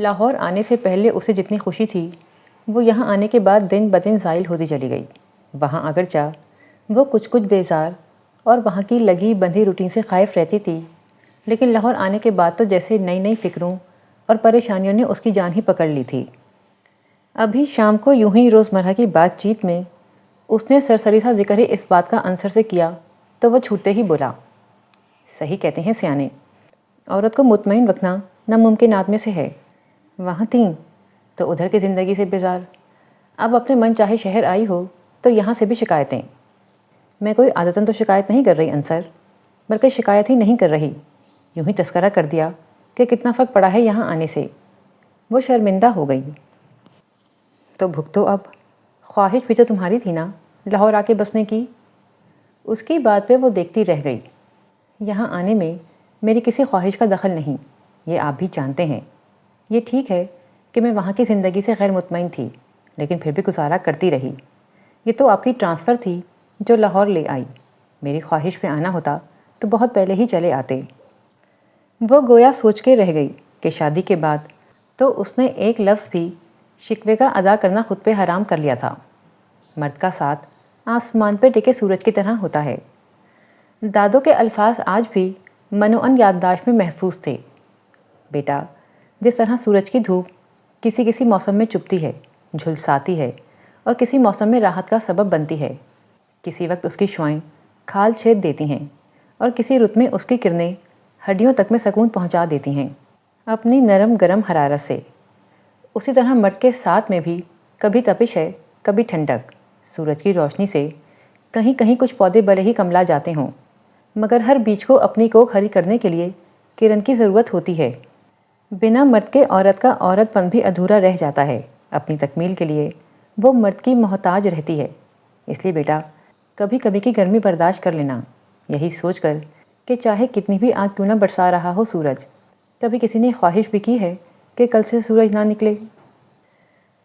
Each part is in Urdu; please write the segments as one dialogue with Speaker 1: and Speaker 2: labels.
Speaker 1: لاہور آنے سے پہلے اسے جتنی خوشی تھی وہ یہاں آنے کے بعد دن بدن زائل ہوتی چلی گئی۔ وہاں اگرچہ وہ کچھ بیزار اور وہاں کی لگی بندھی روٹین سے خائف رہتی تھی، لیکن لاہور آنے کے بعد تو جیسے نئی نئی فکروں اور پریشانیوں نے اس کی جان ہی پکڑ لی تھی۔ ابھی شام کو یوں ہی روزمرہ کی بات چیت میں اس نے سرسری سا ذکر ہی اس بات کا عنصر سے کیا تو وہ چھوٹتے ہی بولا، صحیح کہتے ہیں سیانے، عورت کو مطمئن رکھنا ناممکنات میں سے ہے۔ وہاں تھی تو ادھر کی زندگی سے بیزار، اب اپنے من چاہے شہر آئی ہو تو یہاں سے بھی شکایتیں۔ میں کوئی عادتاً تو شکایت نہیں کر رہی انصر، بلکہ شکایت ہی نہیں کر رہی، یوں ہی تذکرہ کر دیا کہ کتنا فرق پڑا ہے یہاں آنے سے۔ وہ شرمندہ ہو گئی۔ تو بھگتو اب، خواہش بھی تو تمہاری تھی نا لاہور آ کے بسنے کی۔ اس کی بات پہ وہ دیکھتی رہ گئی۔ یہاں آنے میں میری کسی خواہش کا دخل نہیں، یہ آپ بھی جانتے ہیں۔ یہ ٹھیک ہے کہ میں وہاں کی زندگی سے غیر مطمئن تھی، لیکن پھر بھی گزارا کرتی رہی۔ یہ تو آپ کی ٹرانسفر تھی جو لاہور لے آئی، میری خواہش پہ آنا ہوتا تو بہت پہلے ہی چلے آتے۔ وہ گویا سوچ کے رہ گئی کہ شادی کے بعد تو اس نے ایک لفظ بھی شکوے کا ادا کرنا خود پہ حرام کر لیا تھا۔ مرد کا ساتھ آسمان پہ ٹکے سورج کی طرح ہوتا ہے۔ دادوں کے الفاظ آج بھی منوعن یادداشت میں محفوظ تھے۔ بیٹا، جس طرح سورج کی دھوپ کسی کسی موسم میں چبھتی ہے، جھلساتی ہے اور کسی موسم میں راحت کا سبب بنتی ہے، کسی وقت اس کی شعاعیں کھال چھید دیتی ہیں اور کسی رت میں اس کی کرنیں ہڈیوں تک میں سکون پہنچا دیتی ہیں اپنی نرم گرم حرارت سے، اسی طرح مرد کے ساتھ میں بھی کبھی تپش ہے، کبھی ٹھنڈک۔ سورج کی روشنی سے کہیں کہیں کچھ پودے بھلے ہی کملا جاتے ہوں، مگر ہر بیج کو اپنی کوکھ ہری کرنے کے لیے کرن کی ضرورت ہوتی ہے۔ بنا مرد کے عورت کا عورت پن بھی ادھورا رہ جاتا ہے، اپنی تکمیل کے لیے وہ مرد کی محتاج رہتی ہے۔ اس لیے بیٹا، کبھی کبھی کی گرمی برداشت کر لینا، یہی سوچ کر کہ چاہے کتنی بھی آنکھ کیوں نہ برسا رہا ہو سورج، کبھی کسی نے خواہش بھی کی ہے کہ کل سے سورج نہ نکلے۔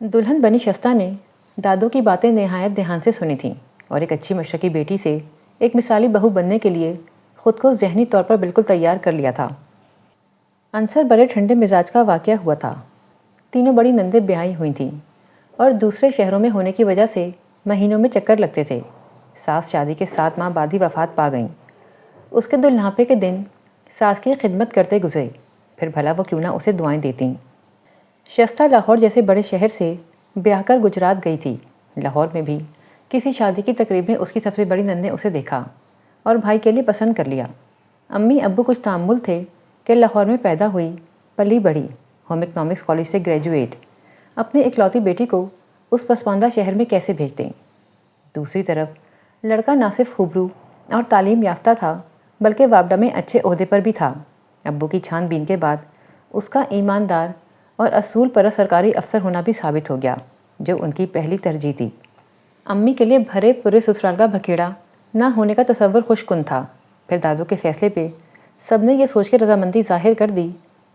Speaker 1: دلہن بنی شستہ نے دادوں کی باتیں نہایت دھیان سے سنی تھیں اور ایک اچھی مشرقی بیٹی سے ایک مثالی بہو بننے کے لیے خود کو ذہنی طور پر بالکل تیار کر لیا تھا۔ انصر بڑے ٹھنڈے مزاج کا واقعہ ہوا تھا۔ تینوں بڑی نندیں بیائی ہوئی تھیں اور دوسرے شہروں میں ہونے کی وجہ سے مہینوں میں چکر لگتے تھے۔ ساس شادی کے 7 ماہ بعد ہی وفات پا گئیں۔ اس کے دلہناپے کے دن ساس کی خدمت کرتے گزرے، پھر بھلا وہ کیوں نہ اسے دعائیں دیتیں۔ شستہ لاہور جیسے بڑے شہر سے بیاہ کر گجرات گئی تھی۔ لاہور میں بھی کسی شادی کی تقریب میں اس کی سب سے بڑی نند نے اسے دیکھا اور بھائی کے لیے پسند کر لیا۔ امی ابو کچھ تامل تھے کہ لاہور میں پیدا ہوئی، پلی بڑھی، ہوم اکنامکس کالج سے گریجویٹ، اپنی اکلوتی بیٹی کو اس پسماندہ شہر میں کیسے بھیج دیں۔ دوسری طرف لڑکا نہ صرف خوبرو اور تعلیم یافتہ تھا بلکہ وابڈا میں اچھے عہدے پر بھی تھا۔ ابو کی چھان بین کے بعد اس کا ایماندار اور اصول پرست سرکاری افسر ہونا بھی ثابت ہو گیا، جو ان کی پہلی ترجیح تھی۔ امی کے لیے بھرے پورے سسرال کا بکھیڑا نہ ہونے کا تصور خوش کن تھا۔ پھر دادوں کے فیصلے پہ سب نے یہ سوچ کے رضامندی ظاہر کر دی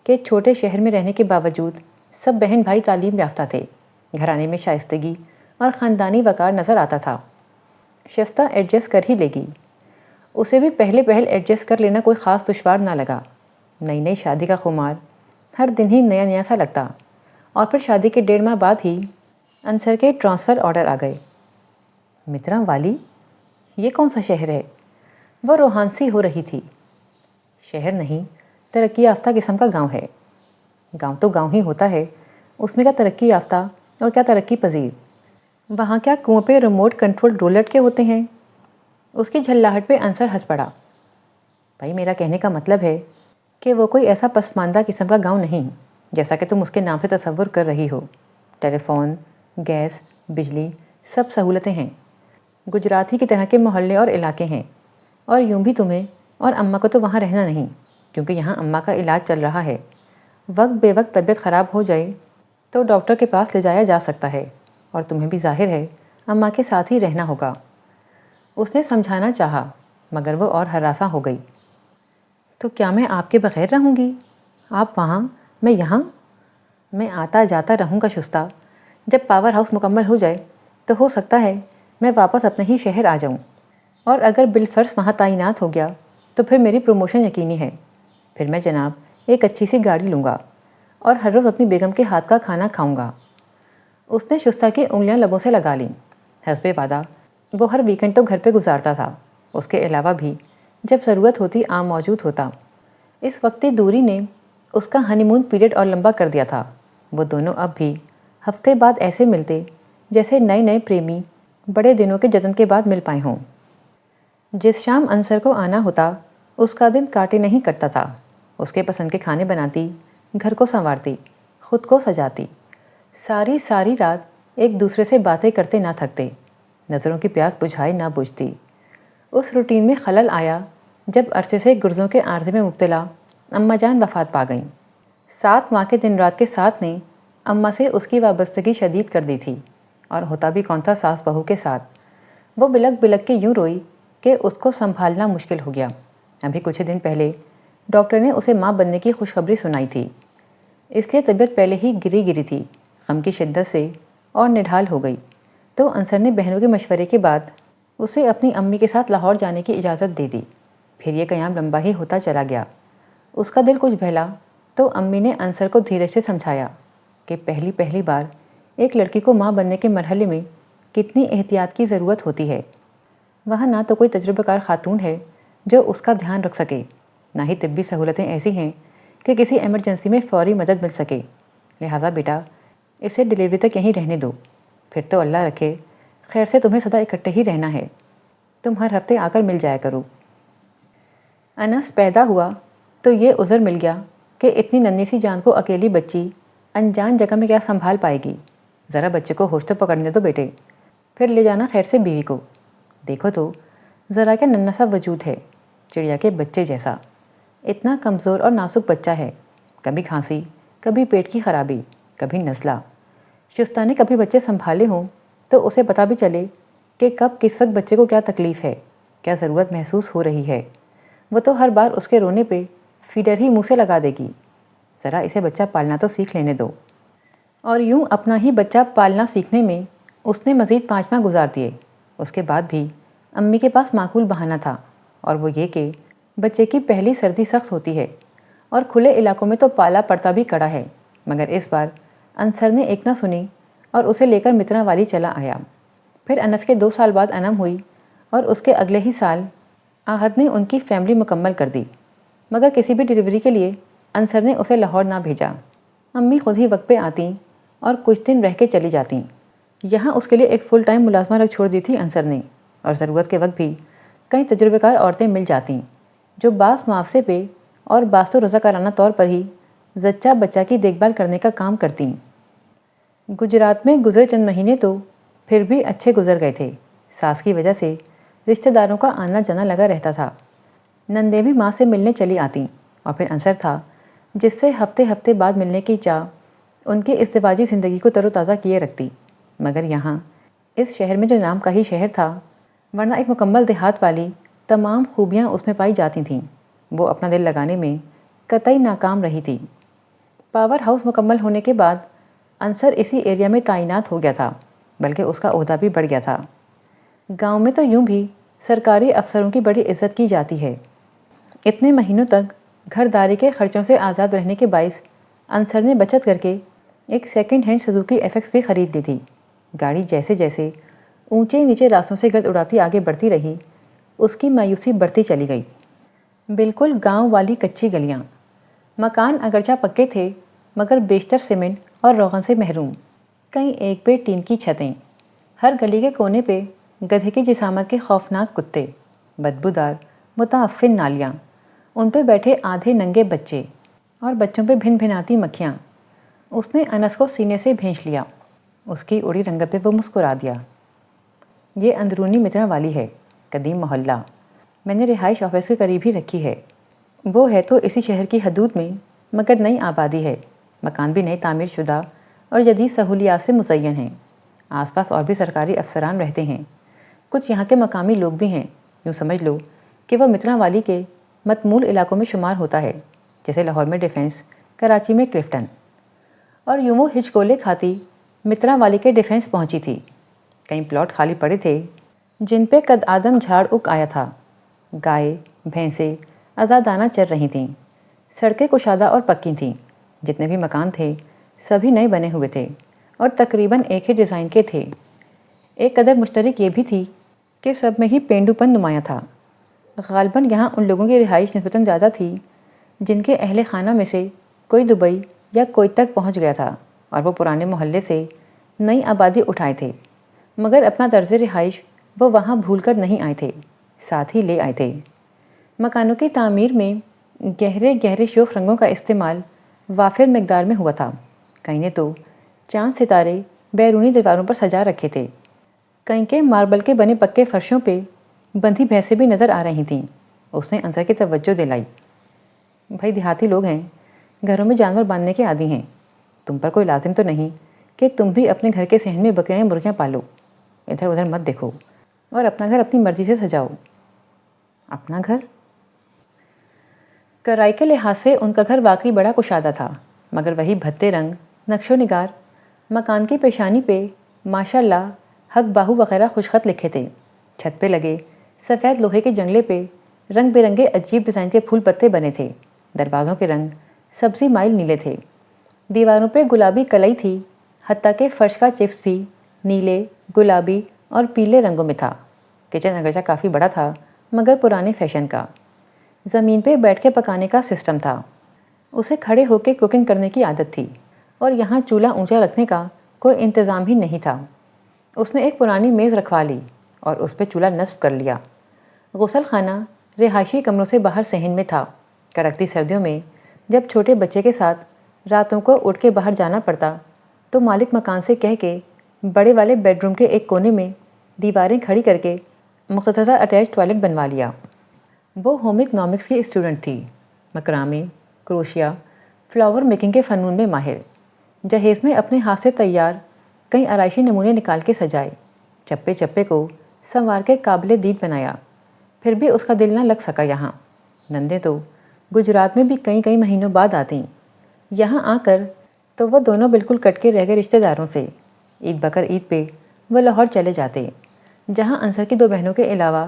Speaker 1: کہ چھوٹے شہر میں رہنے کے باوجود سب بہن بھائی تعلیم یافتہ تھے، گھرانے میں شائستگی اور خاندانی وقار نظر آتا تھا۔ شستہ ایڈجسٹ کر ہی لے گی۔ اسے بھی پہلے پہل ایڈجسٹ کر لینا کوئی خاص دشوار نہ لگا۔ نئی نئی شادی کا خمار ہر دن ہی نیا نیا سا لگتا، اور پھر شادی کے 1.5 ماہ بعد ہی انصر کے ٹرانسفر آرڈر آ گئے۔ مترا والی، یہ کون سا شہر ہے؟ وہ روحان سی ہو رہی تھی۔ شہر نہیں، ترقی یافتہ قسم کا گاؤں ہے۔ گاؤں تو گاؤں ہی ہوتا ہے، اس میں کیا ترقی یافتہ اور کیا ترقی پذیر؟ وہاں کیا کنویں پہ ریموٹ کنٹرول ڈول لٹکے ہوتے ہیں؟ اس کی جھلاہٹ پہ انصر ہنس پڑا۔ بھائی، میرا کہنے کا مطلب ہے کہ وہ کوئی ایسا پسماندہ قسم کا گاؤں نہیں جیسا کہ تم اس کے نام سے تصور کر رہی ہو۔ ٹیلی فون، گیس، بجلی، سب سہولتیں ہیں۔ گجرات ہی کی طرح کے محلے اور علاقے ہیں، اور یوں بھی تمہیں اور اماں کو تو وہاں رہنا نہیں، کیونکہ یہاں اماں کا علاج چل رہا ہے۔ وقت بے وقت طبیعت خراب ہو جائے تو ڈاکٹر کے پاس لے جایا جا سکتا ہے، اور تمہیں بھی ظاہر ہے اماں کے ساتھ ہی رہنا ہوگا۔ اس نے سمجھانا چاہا، مگر وہ اور ہراساں ہو گئی۔ تو کیا میں آپ کے بغیر رہوں گی؟ آپ وہاں، میں یہاں؟ میں آتا جاتا رہوں گا شستہ۔ جب پاور ہاؤس مکمل ہو جائے تو ہو سکتا ہے میں واپس اپنے ہی شہر آ جاؤں، اور اگر بالفرض وہاں تعینات ہو گیا تو پھر میری پروموشن یقینی ہے۔ پھر میں جناب ایک اچھی سی گاڑی لوں گا اور ہر روز اپنی بیگم کے ہاتھ کا کھانا کھاؤں گا۔ اس نے شستہ کی انگلیاں لبوں سے لگا لیں۔ حسب وعدہ وہ ہر ویکنڈ تو گھر پہ گزارتا تھا، اس کے علاوہ بھی جب ضرورت ہوتی عام موجود ہوتا۔ اس وقتی دوری نے اس کا ہنی مون پیریڈ اور لمبا کر دیا تھا۔ وہ دونوں اب بھی ہفتے بعد ایسے ملتے جیسے نئے نئے پریمی بڑے دنوں کے جتن کے بعد مل پائے ہوں۔ جس شام انصر کو آنا ہوتا اس کا دن کاٹے نہیں کٹتا تھا۔ اس کے پسند کے کھانے بناتی، گھر کو سنوارتی، خود کو سجاتی، ساری ساری رات ایک دوسرے سے باتیں کرتے نہ تھکتے، نظروں کی پیاس بجھائے نہ بجھتی۔ اس روٹین میں خلل آیا جب عرصے سے گرزوں کے عارضے میں مبتلا اماں جان وفات پا گئیں۔ 7 ماہ کے دن رات کے ساتھ نے اماں سے اس کی وابستگی شدید کر دی تھی، اور ہوتا بھی کون تھا ساس بہو کے ساتھ۔ وہ بلک بلک کے یوں روئی کہ اس کو سنبھالنا مشکل ہو گیا۔ ابھی کچھ دن پہلے ڈاکٹر نے اسے ماں بننے کی خوشخبری سنائی تھی، اس لیے طبیعت پہلے ہی گری گری تھی، غم کی شدت سے اور نڈھال ہو گئی۔ تو انصر نے بہنوں کے مشورے کے بعد اسے اپنی امی کے ساتھ لاہور جانے کی اجازت دے دی۔ پھر یہ قیام لمبا ہی ہوتا چلا گیا۔ اس کا دل کچھ بہلا تو امی نے انصر کو دھیرج سے سمجھایا کہ پہلی بار ایک لڑکی کو ماں بننے کے مرحلے میں کتنی احتیاط کی ضرورت ہوتی ہے۔ وہاں نہ تو کوئی تجربہ کار خاتون ہے جو اس کا دھیان رکھ سکے، نہ ہی طبی سہولتیں ایسی ہیں کہ کسی ایمرجنسی میں فوری مدد مل سکے۔ لہٰذا بیٹا اسے ڈلیوری تک یہیں رہنے دو، پھر تو اللہ رکھے خیر سے تمہیں سدا اکٹھے ہی رہنا ہے، تم ہر ہفتے آ کر مل جایا کرو۔ انس پیدا ہوا تو یہ عذر مل گیا کہ اتنی ننھی سی جان کو اکیلی بچی انجان جگہ میں کیا سنبھال پائے گی۔ ذرا بچے کو ہوش تو پکڑنے دو بیٹے، پھر لے جانا خیر سے بیوی کو۔ دیکھو تو ذرا کیا ننھا سا وجود ہے، چڑیا کے بچے جیسا، اتنا کمزور اور نازک بچہ ہے، کبھی کھانسی، کبھی پیٹ کی خرابی، کبھی نزلہ۔ شستہ نے کبھی بچے سنبھالے ہوں تو اسے پتہ بھی چلے کہ کب کس وقت بچے کو کیا تکلیف ہے، کیا ضرورت محسوس ہو رہی ہے۔ وہ تو ہر بار اس کے رونے پہ فیڈر ہی منہ سے لگا دے گی۔ ذرا اسے بچہ پالنا تو سیکھ لینے دو۔ اور یوں اپنا ہی بچہ پالنا سیکھنے میں اس نے مزید 5 ماہ گزار دیے۔ اس کے بعد بھی امی کے پاس معقول بہانہ تھا، اور وہ یہ کہ بچے کی پہلی سردی سخت ہوتی ہے اور کھلے علاقوں میں تو پالا پڑتا بھی کڑا ہے۔ مگر اس بار انصر نے ایک نہ سنی اور اسے لے کر مترا والی چلا آیا۔ پھر انس کے 2 سال بعد انم ہوئی اور اس کے اگلے ہی سال آہد نے ان کی فیملی مکمل کر دی۔ مگر کسی بھی ڈلیوری کے لیے انصر نے اسے لاہور نہ بھیجا۔ امی خود ہی وقت پہ آتیں اور کچھ دن رہ کے چلی جاتیں۔ یہاں اس کے لیے ایک فل ٹائم ملازمہ رکھ چھوڑ دی تھی انصر نے، اور ضرورت کے وقت بھی کئی تجربہ کار عورتیں مل جاتیں جو بعض معاوضے پہ اور بعض تو رضاکارانہ طور پر ہی زچہ بچہ کی دیکھ بھال کرنے کا کام کرتیں۔ گجرات میں گزرے چند مہینے تو پھر بھی اچھے گزر گئے تھے۔ ساس کی وجہ سے رشتہ داروں کا آنا جانا لگا رہتا تھا۔ نندیں بھی ماں سے ملنے چلی آتیں، اور پھر انصر تھا جس سے ہفتے بعد ملنے کی چاہ ان کی ازدواجی زندگی کو تر و تازہ کیے رکھتی۔ مگر یہاں اس شہر میں جو نام کا ہی شہر تھا، ورنہ ایک مکمل دیہات والی تمام خوبیاں اس میں پائی جاتی تھیں، وہ اپنا دل لگانے میں قطعی ناکام رہی تھی۔ پاور ہاؤس مکمل ہونے کے بعد انصر اسی ایریا میں تعینات ہو گیا تھا، بلکہ اس کا عہدہ بھی بڑھ گیا تھا۔ گاؤں میں تو یوں بھی سرکاری افسروں کی بڑی عزت کی جاتی ہے۔ اتنے مہینوں تک گھرداری کے خرچوں سے آزاد رہنے کے باعث انصر نے بچت کر کے ایک سیکنڈ ہینڈ سزوکی FX بھی خرید لی تھی۔ گاڑی جیسے جیسے اونچے نیچے راستوں سے گرد اڑاتی آگے بڑھتی رہی، اس کی مایوسی بڑھتی چلی گئی۔ بالکل گاؤں والی کچی گلیاں، مکان اگرچہ پکے تھے مگر بیشتر سیمنٹ اور روغن سے محروم، کہیں ایک بے ٹین کی چھتیں، ہر گلی کے کونے پہ گدھے کی جسامت کے خوفناک کتے، بدبودار متعفن نالیاں، ان پہ بیٹھے آدھے ننگے بچے اور بچوں پہ بھن بھناتی مکھیاں۔ اس نے انس کو سینے سے بھینچ لیا، اس کی اڑی رنگت پہ وہ مسکرا دیا۔ یہ اندرونی مترا والی ہے، قدیم محلہ، میں نے رہائش آفس کے قریب ہی رکھی ہے۔ وہ ہے تو اسی شہر کی حدود میں، مگر نئی آبادی ہے، مکان بھی نئے تعمیر شدہ اور جدید سہولیات سے مزین ہیں۔ آس پاس اور بھی سرکاری افسران رہتے ہیں، کچھ یہاں کے مقامی لوگ بھی ہیں۔ یوں سمجھ لو کہ وہ مترا والی کے متمول علاقوں میں شمار ہوتا ہے، جیسے لاہور میں ڈیفنس، کراچی میں کلفٹن۔ اور یوں وہ ہچکولے کھاتی مترا والی کے ڈیفنس پہنچی تھی۔ کئی پلاٹ خالی پڑے تھے جن پہ قد آدم جھاڑ اگ آیا تھا، گائے بھینسیں آزادانہ چر رہی تھیں، سڑکیں کشادہ اور پکی تھیں، جتنے بھی مکان تھے سبھی نئے بنے ہوئے تھے اور تقریباً ایک ہی ڈیزائن کے تھے۔ ایک قدر مشترک یہ بھی تھی کہ سب میں ہی پینڈو پن نمایاں تھا۔ غالباً یہاں ان لوگوں کی رہائش نسبتاً زیادہ تھی جن کے اہل خانہ میں سے کوئی دبئی یا کویت تک پہنچ گیا تھا اور وہ پرانے محلے سے نئی آبادی اٹھائے تھے، مگر اپنا طرز رہائش وہ وہاں بھول کر نہیں آئے تھے، ساتھ ہی لے آئے تھے۔ مکانوں کی تعمیر میں گہرے گہرے شوخ رنگوں کا استعمال وافر مقدار میں ہوا تھا۔ کئی نے تو چاند ستارے بیرونی دیواروں پر سجا رکھے تھے، کئی کے ماربل کے بنے پکے فرشوں پہ بندھی بھینسیں بھی نظر آ رہی تھیں۔ اس نے انصر کی توجہ دلائی۔ بھائی دیہاتی لوگ ہیں، گھروں میں جانور باندھنے کے عادی ہیں، تم پر کوئی لازم تو نہیں کہ تم بھی اپنے گھر کے صحن میں بکریاں یا مرغیاں پالو۔ ادھر ادھر مت دیکھو اور اپنا گھر اپنی مرضی سے سجاؤ۔ اپنا گھر؟ کرائے کے لحاظ سے ان کا گھر واقعی بڑا کشادہ تھا، مگر وہی بھدے رنگ، نقش و نگار، مکان کی پیشانی پہ ماشاء اللہ حق باہو وغیرہ خوشخط لکھے تھے۔ چھت پہ لگے سفید لوہے کے جنگلے پہ رنگ برنگے عجیب ڈیزائن کے پھول پتے بنے تھے۔ دروازوں کے رنگ سبزی مائل نیلے تھے، دیواروں پہ گلابی کلئی تھی، حتیٰ کہ فرش کا چپس بھی نیلے، گلابی اور پیلے رنگوں میں تھا۔ کچن اگرچہ کافی بڑا تھا مگر پرانے فیشن کا۔ زمین پہ بیٹھ کے پکانے کا سسٹم تھا۔ اسے کھڑے ہو کے کوکنگ کرنے کی عادت تھی اور یہاں چولہا اونچا رکھنے کا کوئی انتظام ہی نہیں تھا۔ اس نے ایک پرانی میز رکھوا لی اور اس پہ چولہا نصب کر لیا۔ غسل خانہ رہائشی کمروں سے باہر صحن میں تھا۔ کڑکتی سردیوں میں جب چھوٹے بچے کے ساتھ راتوں کو اٹھ کے باہر جانا پڑتا تو مالک مکان سے کہہ کے بڑے والے بیڈ روم کے ایک کونے میں دیواریں کھڑی کر کے مختصر اٹیچ ٹوائلٹ بنوا لیا۔ وہ ہوم اکنامکس کی اسٹوڈنٹ تھی، مکرامے، کروشیا، فلاور میکنگ کے فنون میں ماہر۔ جہیز میں اپنے ہاتھ سے تیار کئی آرائشی نمونے نکال کے سجائے، چپے چپے کو سنوار کے قابل دید بنایا، پھر بھی اس کا دل نہ لگ سکا یہاں۔ نندیں تو گجرات میں بھی کئی مہینوں بعد آتیں، یہاں آ کر تو وہ دونوں بالکل کٹ کے رہ گئے رشتہ داروں سے۔ عید بقر عید پہ وہ لاہور چلے جاتے، جہاں انصر کی 2 بہنوں کے علاوہ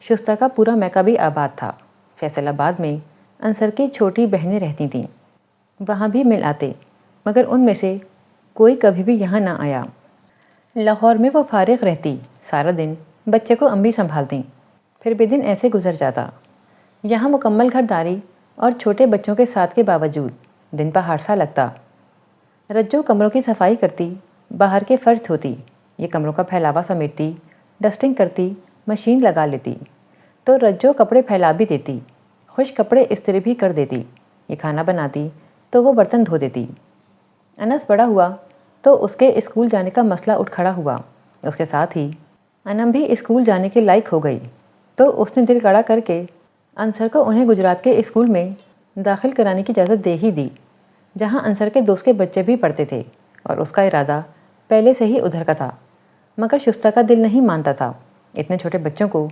Speaker 1: شستہ کا پورا میکہ بھی آباد تھا۔ فیصل آباد میں انصر کی چھوٹی بہنیں رہتی تھیں، وہاں بھی مل آتے، مگر ان میں سے کوئی کبھی بھی یہاں نہ آیا۔ لاہور میں وہ فارغ رہتی، سارا دن بچے کو امّی سنبھالتیں، پھر بھی دن ایسے گزر جاتا۔ یہاں مکمل گھرداری اور چھوٹے بچوں کے ساتھ کے باوجود دن پہاڑ سا لگتا۔ رجو کمروں کی صفائی کرتی، باہر کے فرش دھوتی، یہ کمروں کا پھیلاوا سمیٹتی، ڈسٹنگ کرتی، مشین لگا لیتی، تو رجو کپڑے پھیلا بھی دیتی، خشک کپڑے استری بھی کر دیتی، یہ کھانا بناتی تو وہ برتن دھو دیتی۔ انس بڑا ہوا تو اس کے اسکول جانے کا مسئلہ اٹھ کھڑا ہوا، اس کے ساتھ ہی انم بھی اسکول جانے کے لائق ہو گئی، تو اس نے دل کڑا کر کے انصر کو انہیں گجرات کے اسکول میں داخل کرانے کی اجازت دے ہی دی، جہاں انصر کے دوست کے بچے بھی پڑھتے تھے، اور اس کا ارادہ پہلے سے ہی ادھر کا تھا، مگر شستہ کا دل نہیں مانتا تھا اتنے چھوٹے بچوں کو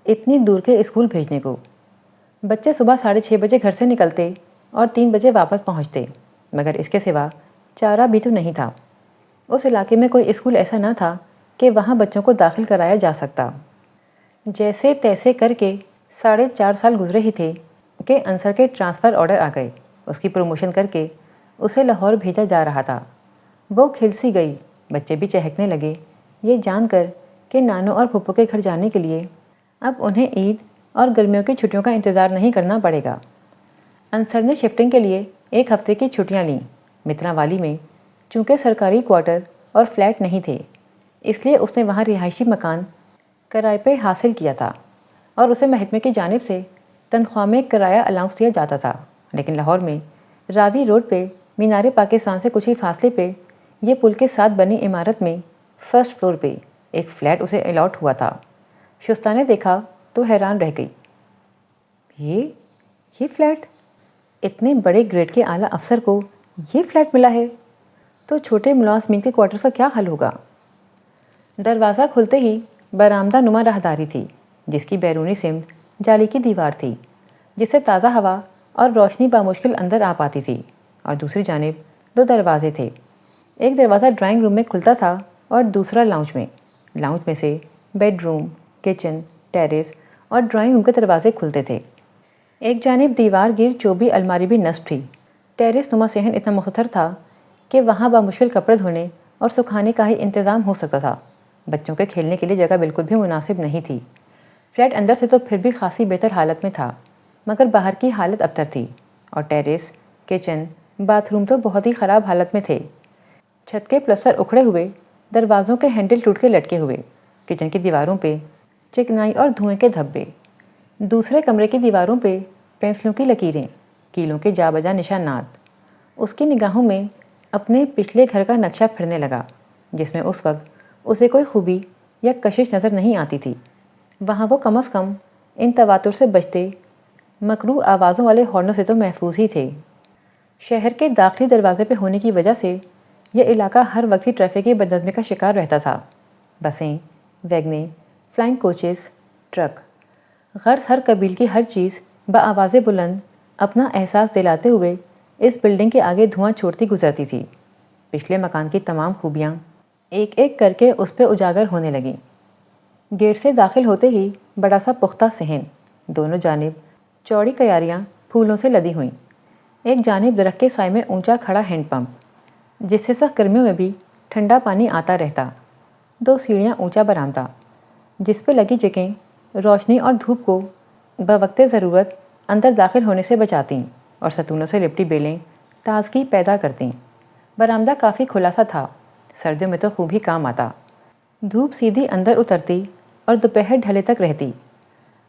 Speaker 1: اتنی دور کے اسکول بھیجنے کو۔ بچے صبح 6:30 بجے گھر سے نکلتے اور 3 بجے واپس پہنچتے، مگر اس کے سوا چارہ بھی تو نہیں تھا۔ اس علاقے میں کوئی اسکول ایسا نہ تھا کہ وہاں بچوں کو داخل کرایا جا سکتا۔ جیسے تیسے کر کے 4.5 سال گزرے ہی تھے کہ انصر کے ٹرانسفر آرڈر آ گئے، اس کی پروموشن کر کے اسے لاہور بھیجا جا رہا تھا۔ وہ کھل سی گئی، بچے بھی چہکنے لگے، یہ جان کر کہ نانو اور پھپھو کے گھر جانے کے لیے اب انہیں عید اور گرمیوں کی چھٹیوں کا انتظار نہیں کرنا پڑے گا۔ انصر نے شفٹنگ کے لیے 1 ہفتے کی چھٹیاں لیں۔ مترا والی میں چونکہ سرکاری کوارٹر اور فلیٹ نہیں تھے، اس لیے اس نے وہاں رہائشی مکان کرائے پہ حاصل کیا تھا، اور اسے محکمے کی جانب سے تنخواہ میں کرایہ الاؤنس دیا جاتا تھا۔ لیکن لاہور میں راوی روڈ پہ مینار پاکستان سے کچھ ہی فاصلے پہ یہ پل کے ساتھ بنی عمارت میں فرسٹ فلور پہ ایک فلیٹ اسے الاٹ ہوا تھا۔ شستہ نے دیکھا تو حیران رہ گئی، یہ فلیٹ! اتنے بڑے گریڈ کے اعلیٰ افسر کو یہ فلیٹ ملا ہے، تو چھوٹے ملازمین کے کوارٹر کا کیا حل ہوگا؟ دروازہ کھلتے ہی برآمدہ نما راہداری تھی، جس کی بیرونی سمت جالی کی دیوار تھی، جس سے تازہ ہوا اور روشنی بامشکل اندر آ پاتی تھی، اور دوسری جانب 2 دروازے تھے۔ ایک دروازہ ڈرائنگ روم میں کھلتا تھا اور دوسرا لاؤنج میں۔ لاؤنج میں سے بیڈ روم، کچن، ٹیریس اور ڈرائنگ روم کے دروازے کھلتے تھے۔ ایک جانب دیوار گیر چوبی الماری بھی نصب تھی، ٹیرس نما صحن اتنا مختصر تھا کہ وہاں بامشکل کپڑے دھونے اور سکھانے کا ہی انتظام ہو سکتا تھا۔ بچوں کے کھیلنے کے لیے جگہ بالکل بھی مناسب نہیں تھی۔ فلیٹ اندر سے تو پھر بھی خاصی بہتر حالت میں تھا، مگر باہر کی حالت ابتر تھی، اور ٹیرس، کچن، باتھ روم تو بہت ہی خراب حالت میں تھے۔ چھت کے پلستر اکھڑے ہوئے، دروازوں کے ہینڈل ٹوٹ کے لٹکے ہوئے، کچن کی دیواروں پہ چکنائی اور دھوئیں کے دھبے، دوسرے کمرے کی دیواروں پہ پینسلوں کی لکیریں، کیلوں کے جا بجا نشانات۔ اس کی نگاہوں میں اپنے پچھلے گھر کا نقشہ پھرنے لگا، جس میں اس وقت اسے کوئی خوبی یا کشش نظر نہیں آتی تھی۔ وہاں وہ کم از کم ان تواتر سے بچتے مکروہ آوازوں والے ہارنوں سے تو محفوظ ہی تھے۔ شہر کے داخلی دروازے پہ ہونے کی وجہ سے یہ علاقہ ہر وقت ہی ٹریفک کی بدنظمی کا شکار رہتا تھا۔ بسیں، ویگنیں، فلائنگ کوچز، ٹرک، غرض ہر قبیل کی ہر چیز بآواز بلند اپنا احساس دلاتے ہوئے اس بلڈنگ کے آگے دھواں چھوڑتی گزرتی تھی۔ پچھلے مکان کی تمام خوبیاں ایک ایک کر کے اس پہ اجاگر ہونے لگیں۔ گیٹ سے داخل ہوتے ہی بڑا سا پختہ صحن، دونوں جانب چوڑی کیاریاں پھولوں سے لدی ہوئیں، ایک جانب درخت کے سائے میں اونچا کھڑا ہینڈ پمپ جس سے سخت گرمیوں میں بھی ٹھنڈا پانی آتا رہتا، 2 سیڑھیاں اونچا برآمدہ جس پہ لگی جگیں روشنی اور دھوپ کو بوقت ضرورت اندر داخل ہونے سے بچاتیں اور ستونوں سے لپٹی بیلیں تازگی پیدا کرتیں۔ برآمدہ کافی کھلا سا تھا، سردیوں میں تو خوب ہی کام آتا۔ دھوپ سیدھی اندر اترتی اور دوپہر ڈھلے تک رہتی۔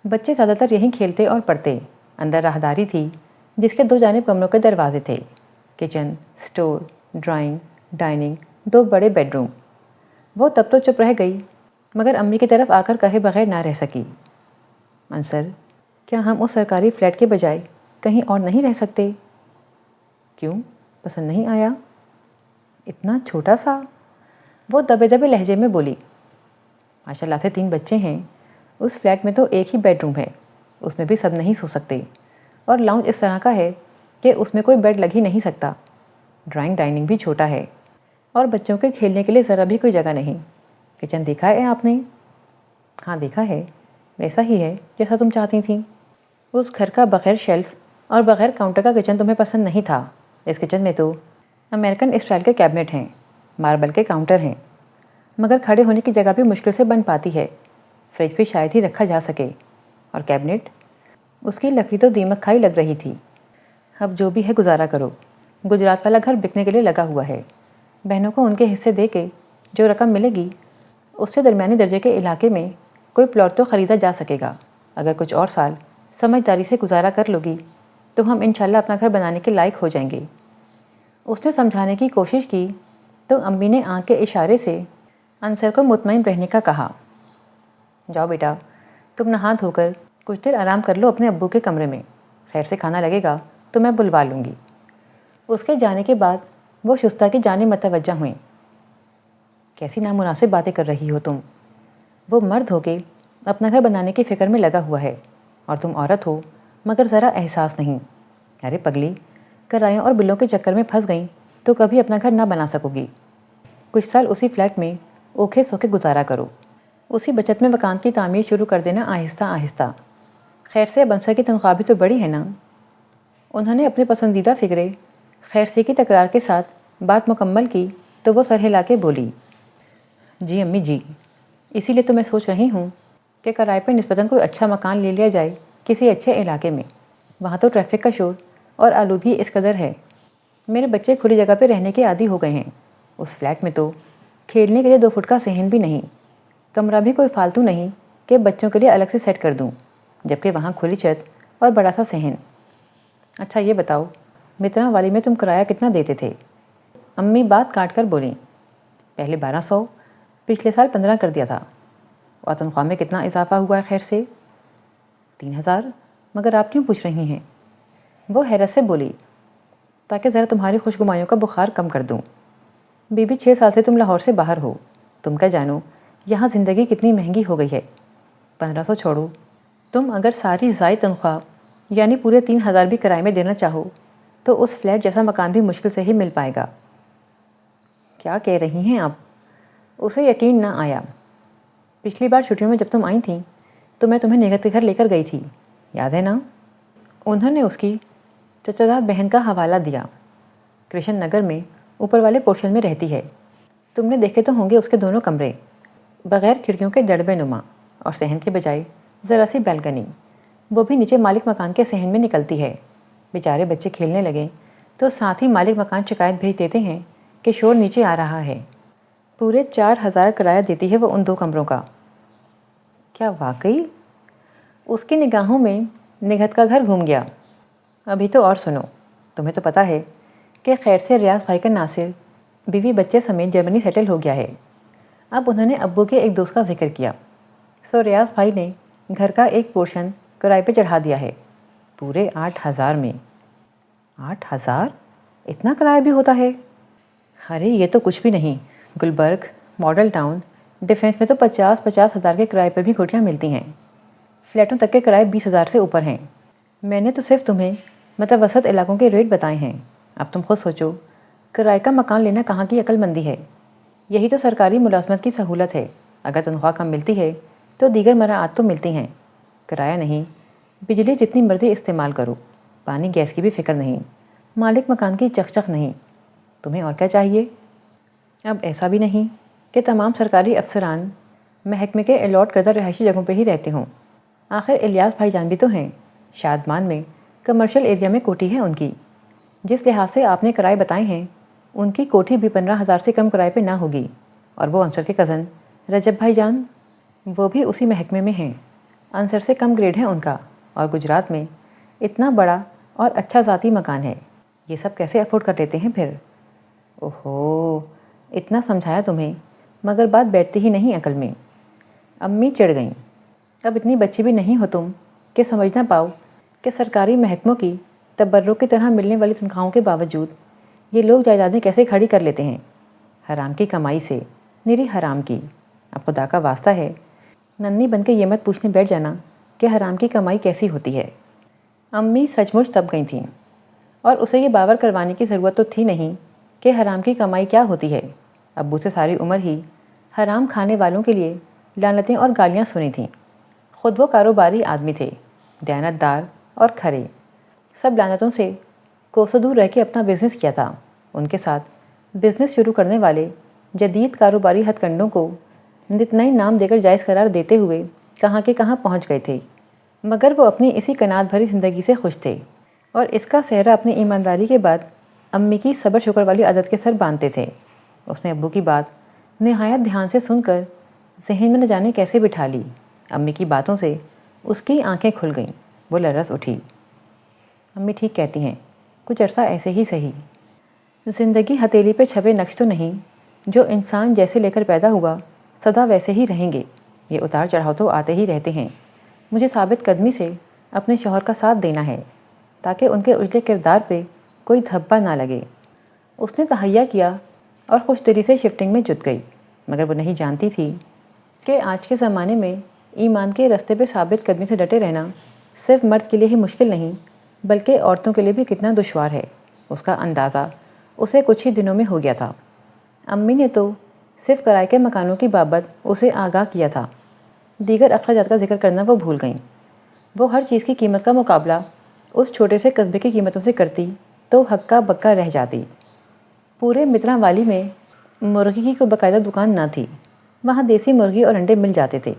Speaker 1: بچے زیادہ تر یہیں کھیلتے اور پڑھتے۔ اندر راہداری تھی جس کے 2 جانب کمروں کے دروازے تھے، کچن، سٹور، ڈرائنگ، ڈائننگ، 2 بڑے بیڈ روم۔ وہ تب تو چپ رہ گئی، مگر امی کی طرف آ کر کہے بغیر نہ رہ سکی۔ انصر، کیا ہم اس سرکاری فلیٹ کے بجائے کہیں اور نہیں رہ سکتے؟ کیوں؟ پسند نہیں آیا؟ اتنا چھوٹا سا؟ وہ دبے دبے لہجے میں بولی۔ ماشاء اللہ سے 3 بچے ہیں، اس فلیٹ میں تو ایک ہی بیڈ روم ہے، اس میں بھی سب نہیں سو سکتے، اور لاؤنج اس طرح کا ہے کہ اس میں کوئی بیڈ لگ ہی نہیں سکتا۔ ڈرائنگ ڈائننگ بھی چھوٹا ہے، اور بچوں کے کھیلنے کے لیے ذرا بھی کوئی جگہ نہیں۔ کچن دیکھا ہے آپ نے؟ ہاں دیکھا ہے، ویسا ہی ہے جیسا تم چاہتی تھیں۔ اس گھر کا بغیر شیلف اور بغیر کاؤنٹر کا کچن تمہیں پسند نہیں تھا۔ اس کچن میں تو امریکن اسٹائل کے کیبنٹ ہیں، ماربل کے کاؤنٹر ہیں، مگر کھڑے ہونے کی جگہ بھی مشکل سے بن پاتی ہے، فریج بھی شاید ہی رکھا جا سکے، اور کیبنٹ، اس کی لکڑی تو دیمک کھائی لگ رہی تھی۔ اب جو بھی ہے گزارا کرو، گجرات والا گھر بکنے کے لیے لگا ہوا ہے، بہنوں کو ان کے حصے دے کے جو رقم ملے گی اس سے درمیانی درجے کے علاقے میں کوئی پلاٹ تو خریدا جا سکے گا۔ اگر کچھ اور سال سمجھداری سے گزارا کر لو گی تو ہم انشاءاللہ اپنا گھر بنانے کے لائق ہو جائیں گے۔ اس نے سمجھانے کی کوشش کی تو امی نے آنکھ کے اشارے سے انصر کو مطمئن رہنے کا کہا۔ جاؤ بیٹا، تم نہا دھو کر کچھ دیر آرام کر لو اپنے ابو کے کمرے میں، خیر سے کھانا لگے گا تو میں بلوا لوں گی۔ اس کے جانے کے بعد وہ شستہ کی جانب متوجہ ہوئیں۔ کیسی نامناسب باتیں کر رہی ہو تم؟ وہ مرد ہو کے اپنا گھر بنانے کی فکر میں لگا ہوا ہے، اور تم عورت ہو مگر ذرا احساس نہیں۔ ارے پگلی، کرایوں اور بلوں کے چکر میں پھنس گئیں تو کبھی اپنا گھر نہ بنا سکو گی۔ کچھ سال اسی فلیٹ میں اوکھے سوکھے گزارا کرو، اسی بچت میں مکان کی تعمیر شروع کر دینا آہستہ آہستہ۔ خیر سے اب انصر کی تنخواہ بھی تو بڑی ہے نا۔ انہوں نے اپنے پسندیدہ فکرے خیر سے کی تکرار کے ساتھ بات مکمل کی تو وہ سر ہلا کے بولی، جی امی جی، اسی لیے تو میں سوچ رہی ہوں کہ کرائے پہ نسبتاً کوئی اچھا مکان لے لیا جائے کسی اچھے علاقے میں۔ وہاں تو ٹریفک کا شور اور آلودگی اس قدر ہے، میرے بچے کھلی جگہ پہ رہنے کے عادی ہو گئے ہیں۔ اس فلیٹ میں تو کھیلنے کے لیے 2 فٹ کا صحن بھی نہیں، کمرہ بھی کوئی فالتو نہیں کہ بچوں کے لیے الگ سے سیٹ کر دوں، جبکہ وہاں کھلی چھت اور بڑا سا صحن۔ اچھا یہ بتاؤ، مترا والی میں تم کرایہ کتنا دیتے تھے؟ امی بات کاٹ کر بولیں، پہلے 1200، پچھلے سال 15 کر دیا تھا۔ اور تنخواہ میں کتنا اضافہ ہوا ہے خیر سے؟ 3000، مگر آپ کیوں پوچھ رہی ہیں؟ وہ حیرت سے بولی، تاکہ ذرا تمہاری خوشگمائیوں کا بخار کم کر دوں۔ بیوی 6 سال سے تم لاہور سے باہر ہو، تم کیا جانو یہاں زندگی کتنی مہنگی ہو گئی ہے۔ 1500 چھوڑو، تم اگر ساری زائد تنخواہ یعنی پورے 3000 بھی کرائے میں دینا چاہو تو اس فلیٹ جیسا مکان بھی مشکل سے ہی مل پائے گا۔ کیا کہہ رہی ہیں آپ؟ اسے یقین نہ آیا۔ پچھلی بار چھٹیوں میں جب تم آئی تھیں تو میں تمہیں نگہت کے گھر لے کر گئی تھی، یاد ہے نا؟ انہوں نے اس کی چچا زاد بہن کا حوالہ دیا۔ کرشن نگر میں اوپر والے پورشن میں رہتی ہے۔ تم نے دیکھے تو ہوں گے اس کے دونوں کمرے، بغیر کھڑکیوں کے دڑبے نما، اور صحن کے بجائے ذرا سی بیلکنی، وہ بھی نیچے مالک مکان کے صحن میں نکلتی ہے۔ بیچارے بچے کھیلنے لگے تو ساتھ ہی مالک مکان شکایت بھیج دیتے ہیں کہ شور نیچے آ رہا ہے۔ پورے 4000 کرایہ دیتی ہے وہ ان 2 کمروں کا۔ کیا واقعی؟ اس کی نگاہوں میں نگہت کا گھر گھوم گیا۔ ابھی تو اور سنو، تمہیں تو پتہ ہے کہ خیر سے ریاض بھائی کا ناصر بیوی بچے سمیت جرمنی سیٹل ہو گیا ہے۔ اب انہوں نے ابو کے ایک دوست کا ذکر کیا، سو ریاض بھائی نے گھر کا ایک پورشن کرائے پہ چڑھا دیا ہے، پورے 8000 میں۔ 8000؟ اتنا کرایہ بھی ہوتا ہے؟ ارے یہ تو کچھ بھی نہیں، گلبرگ، ماڈل ٹاؤن، ڈیفنس میں تو 50 ہزار کے کرائے پر بھی کوٹھیاں ملتی ہیں۔ فلیٹوں تک کے کرائے 20,000 سے اوپر ہیں۔ میں نے تو صرف تمہیں متوسط علاقوں کے ریٹ بتائے ہیں، اب تم خود سوچو، کرائے کا مکان لینا کہاں کی عقل مندی ہے؟ یہی تو سرکاری ملازمت کی سہولت ہے، اگر تنخواہ کم ملتی ہے تو دیگر مراعات تو ملتی ہیں۔ کرایہ نہیں، بجلی جتنی مرضی استعمال کرو، پانی گیس کی بھی فکر نہیں، مالک مکان کی چکچک نہیں، تمہیں اور کیا چاہیے؟ اب ایسا بھی نہیں کہ تمام سرکاری افسران محکمے کے الاٹ کردہ رہائشی جگہوں پہ ہی رہتے ہوں۔ آخر الیاس بھائی جان بھی تو ہیں، شادمان میں کمرشل ایریا میں کوٹھی ہے ان کی۔ جس لحاظ سے آپ نے کرائے بتائے ہیں، ان کی کوٹھی بھی 15,000 سے کم کرائے پہ نہ ہوگی۔ اور وہ انصر کے کزن رجب بھائی جان، وہ بھی اسی محکمے میں ہیں، انصر سے کم گریڈ ہے ان کا، اور گجرات میں اتنا بڑا اور اچھا ذاتی مکان ہے، یہ سب کیسے افورڈ کر لیتے ہیں پھر؟ اوہو، اتنا سمجھایا تمہیں مگر بات بیٹھتی ہی نہیں عقل میں۔ امی چڑھ گئیں۔ اب اتنی بچی بھی نہیں ہو تم کہ سمجھ نہ پاؤ کہ سرکاری محکموں کی تبرک کی طرح ملنے والی تنخواہوں کے باوجود یہ لوگ جائیدادیں کیسے کھڑی کر لیتے ہیں، حرام کی کمائی سے، نری حرام کی۔ اب خدا کا واسطہ ہے، ننھی بن کے یہ مت پوچھنے بیٹھ جانا کہ حرام کی کمائی کیسی ہوتی ہے۔ امی سچ مچ تب گئی تھیں، اور اسے یہ باور کروانے کی ضرورت تو تھی نہیں کہ حرام کی کمائی کیا ہوتی ہے۔ ابو سے ساری عمر ہی حرام کھانے والوں کے لیے لعنتیں اور گالیاں سنی تھیں۔ خود وہ کاروباری آدمی تھے، دیانت دار اور کھرے، سب لعنتوں سے کوسوں دور رہ کے اپنا بزنس کیا تھا۔ ان کے ساتھ بزنس شروع کرنے والے جدید کاروباری ہتھ کنڈوں کو نت نئے نام دے کر جائز قرار دیتے ہوئے کہاں کے کہاں پہنچ گئے تھے، مگر وہ اپنی اسی قناعت بھری زندگی سے خوش تھے، اور اس کا سہرا اپنی ایمانداری کے بعد امی کی صبر شکر والی عادت کے سر باندھتے تھے۔ اس نے ابو کی بات نہایت دھیان سے سن کر ذہن میں نہ جانے کیسے بٹھا لی۔ امی کی باتوں سے اس کی آنکھیں کھل گئیں، وہ لرز اٹھی۔ امی ٹھیک کہتی ہیں، کچھ عرصہ ایسے ہی سہی۔ زندگی ہتھیلی پہ چھپے نقش تو نہیں، جو انسان جیسے لے کر پیدا ہوا سدا ویسے ہی رہیں گے۔ یہ اتار چڑھاؤ تو آتے ہی رہتے ہیں۔ مجھے ثابت قدمی سے اپنے شوہر کا ساتھ دینا ہے تاکہ ان کے اجلے کردار پہ کوئی دھبا نہ لگے۔ اس نے تہیا کیا اور خوش دلی سے شفٹنگ میں جت گئی، مگر وہ نہیں جانتی تھی کہ آج کے زمانے میں ایمان کے رستے پہ ثابت قدمی سے ڈٹے رہنا صرف مرد کے لیے ہی مشکل نہیں بلکہ عورتوں کے لیے بھی کتنا دشوار ہے۔ اس کا اندازہ اسے کچھ ہی دنوں میں ہو گیا تھا۔ امی نے تو صرف کرائے کے مکانوں کی بابت اسے آگاہ کیا تھا، دیگر اخراجات کا ذکر کرنا وہ بھول گئیں۔ وہ ہر چیز کی قیمت کا مقابلہ اس چھوٹے سے قصبے کی قیمتوں سے کرتی تو ہکا بکا رہ جاتی۔ پورے متراں والی میں مرغی کی کوئی باقاعدہ دکان نہ تھی، وہاں دیسی مرغی اور انڈے مل جاتے تھے۔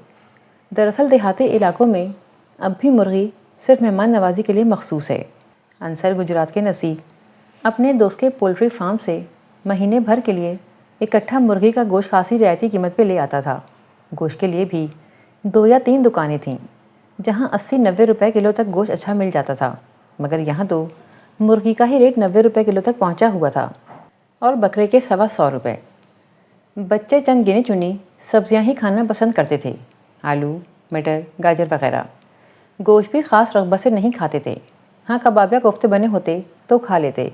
Speaker 1: دراصل دیہاتی علاقوں میں اب بھی مرغی صرف مہمان نوازی کے لیے مخصوص ہے۔ انصر گجرات کے نزدیک اپنے دوست کے پولٹری فارم سے مہینے بھر کے لیے اکٹھا مرغی کا گوشت خاصی رعایتی قیمت پہ لے آتا تھا۔ گوشت کے لیے بھی 2 یا 3 دکانیں تھیں، جہاں 80-90 روپے کلو تک گوشت اچھا مل جاتا تھا، مگر یہاں تو مرغی کا ہی ریٹ 90 روپے کلو تک پہنچا ہوا تھا، اور بکرے کے 125 روپے۔ بچے چند گنی چنی سبزیاں ہی کھانا پسند کرتے تھے، آلو، مٹر، گاجر وغیرہ۔ گوشت بھی خاص رغبت سے نہیں کھاتے تھے، ہاں کباب یا کوفتے بنے ہوتے تو کھا لیتے،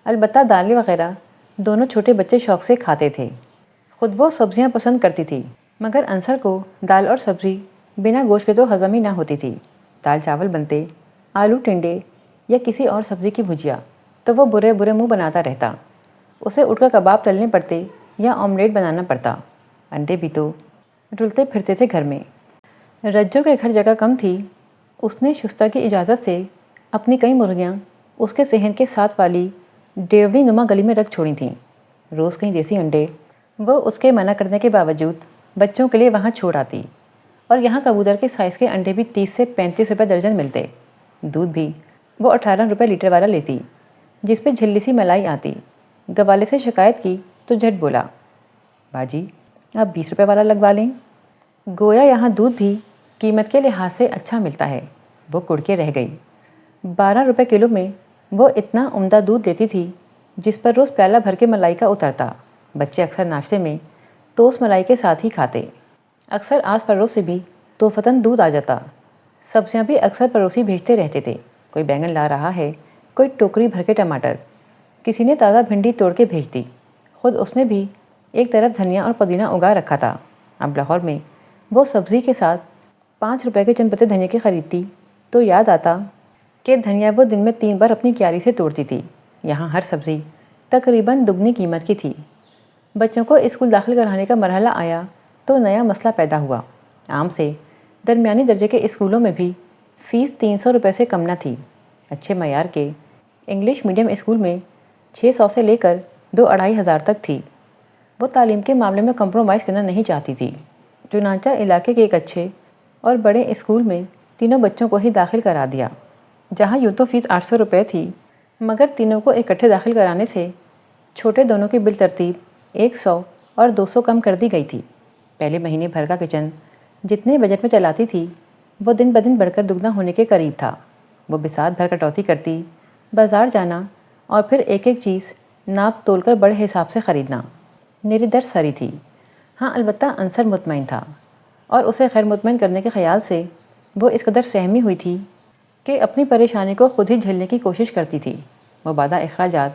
Speaker 1: البتہ دالیں وغیرہ دونوں چھوٹے بچے شوق سے کھاتے تھے۔ خود وہ سبزیاں پسند کرتی تھی، مگر انصر کو دال اور سبزی بنا گوشت کے تو ہضم ہی نہ ہوتی تھی۔ دال چاول بنتے، آلو ٹنڈے یا کسی اور سبزی کی بھجیا، تو وہ برے برے منہ بناتا رہتا۔ اسے اٹھ کر کباب تلنے پڑتے یا آملیٹ بنانا پڑتا۔ انڈے بھی تو رلتے پھرتے تھے گھر میں۔ رجو کے گھر جگہ کم تھی، اس نے شستہ کی اجازت سے اپنی کئی مرغیاں اس کے صحن کے ساتھ والی ڈیوڑی نما گلی میں رکھ چھوڑی تھیں۔ روز کہیں دیسی انڈے وہ اس کے منع کرنے کے باوجود بچوں کے لیے وہاں چھوڑ آتی، اور یہاں کبوتر کے سائز کے انڈے بھی 30 سے 35 روپے درجن ملتے۔ دودھ بھی وہ 18 روپے لیٹر والا لیتی، جس پہ جھلی سی ملائی آتی۔ گوالے سے شکایت کی تو جھٹ بولا، باجی آپ 20 روپے والا لگوا لیں۔ گویا یہاں دودھ بھی قیمت کے لحاظ سے اچھا ملتا ہے۔ وہ کڑ کے رہ گئی۔ 12 روپے کلو میں وہ اتنا عمدہ دودھ دیتی تھی جس پر روز پیالہ بھر کے ملائی کا اترتا۔ بچے اکثر ناشتے میں ٹوسٹ ملائی کے ساتھ ہی کھاتے۔ اکثر آس پڑوس سے بھی توفتاً دودھ آ جاتا۔ سبزیاں بھی اکثر پڑوسی بھیجتے رہتے تھے، کوئی بینگن لا رہا ہے، کوئی ٹوکری بھر کے ٹماٹر، کسی نے تازہ بھنڈی توڑ کے بھیج دی۔ خود اس نے بھی ایک طرف دھنیا اور پودینہ اگا رکھا تھا۔ اب لاہور میں وہ سبزی کے ساتھ 5 روپے کے چند پتے دھنیا کے خریدتی تو یاد آتا کہ دھنیا وہ دن میں 3 بار اپنی کیاری سے توڑتی تھی۔ یہاں ہر سبزی تقریباً دگنی قیمت کی تھی۔ بچوں کو اسکول داخل کرانے کا مرحلہ آیا تو نیا مسئلہ پیدا ہوا۔ عام سے درمیانی درجے کے اسکولوں میں بھی فیس 300 روپے سے کم نہ تھی۔ اچھے معیار کے انگلش میڈیم اسکول میں 600 سے لے کر 2-2500 تک تھی۔ وہ تعلیم کے معاملے میں کمپرومائز کرنا نہیں چاہتی تھی، چنانچہ علاقے کے ایک اچھے اور بڑے اسکول میں تینوں بچوں کو ہی داخل کرا دیا، جہاں یوں تو فیس 800 روپے تھی، مگر تینوں کو اکٹھے داخل کرانے سے چھوٹے دونوں کی بالترتیب 100 اور 200 کم کر دی گئی تھی۔ پہلے مہینے بھر کا کچن جتنے بجٹ میں چلاتی تھی وہ دن بدن بڑھ کر دگنا ہونے کے قریب تھا۔ وہ بساط بھر کٹوتی کرتی، بازار جانا اور پھر ایک ایک چیز ناپ تول کر بڑے حساب سے خریدنا میری در سری تھی۔ ہاں البتہ انصر مطمئن تھا، اور اسے خیر مطمئن کرنے کے خیال سے وہ اس قدر سہمی ہوئی تھی کہ اپنی پریشانی کو خود ہی جھیلنے کی کوشش کرتی تھی۔ مبادہ اخراجات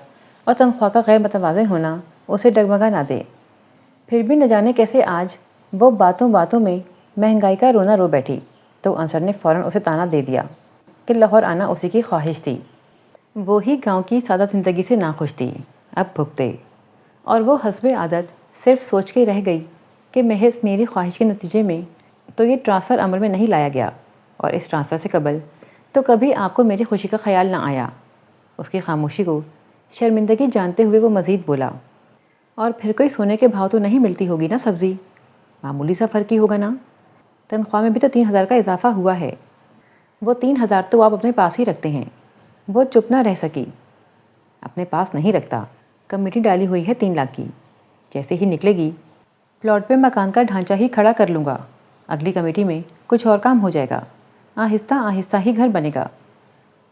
Speaker 1: اور تنخواہ کا غیر متوازن ہونا اسے ڈگمگا نہ دے۔ پھر بھی نہ جانے کیسے آج وہ باتوں باتوں میں مہنگائی کا رونا رو بیٹھی تو انصر نے فوراً اسے طعنہ دے دیا کہ لاہور آنا اسی کی خواہش تھی۔ وہی گاؤں کی سادہ زندگی سے ناخوش تھی۔ اب بھگتے، اور وہ حسب عادت صرف سوچ کے رہ گئی کہ محض میری خواہش کے نتیجے میں تو یہ ٹرانسفر عمل میں نہیں لایا گیا، اور اس ٹرانسفر سے قبل تو کبھی آپ کو میری خوشی کا خیال نہ آیا۔ اس کی خاموشی کو شرمندگی جانتے ہوئے وہ مزید بولا، اور پھر کوئی سونے کے بھاؤ تو نہیں ملتی ہوگی نا سبزی؟ معمولی سا فرق ہی ہوگا نا؟ تنخواہ میں بھی تو 3000 کا اضافہ ہوا ہے۔ وہ 3000 تو آپ اپنے پاس ہی رکھتے ہیں۔ وہ چپ نہ رہ سکی۔ اپنے پاس نہیں رکھتا، کمیٹی ڈالی ہوئی ہے 3 لاکھ کی، جیسے ہی نکلے گی پلاٹ پہ مکان کا ڈھانچہ ہی کھڑا کر لوں گا۔ اگلی کمیٹی میں کچھ اور کام ہو جائے گا، آہستہ آہستہ ہی گھر بنے گا۔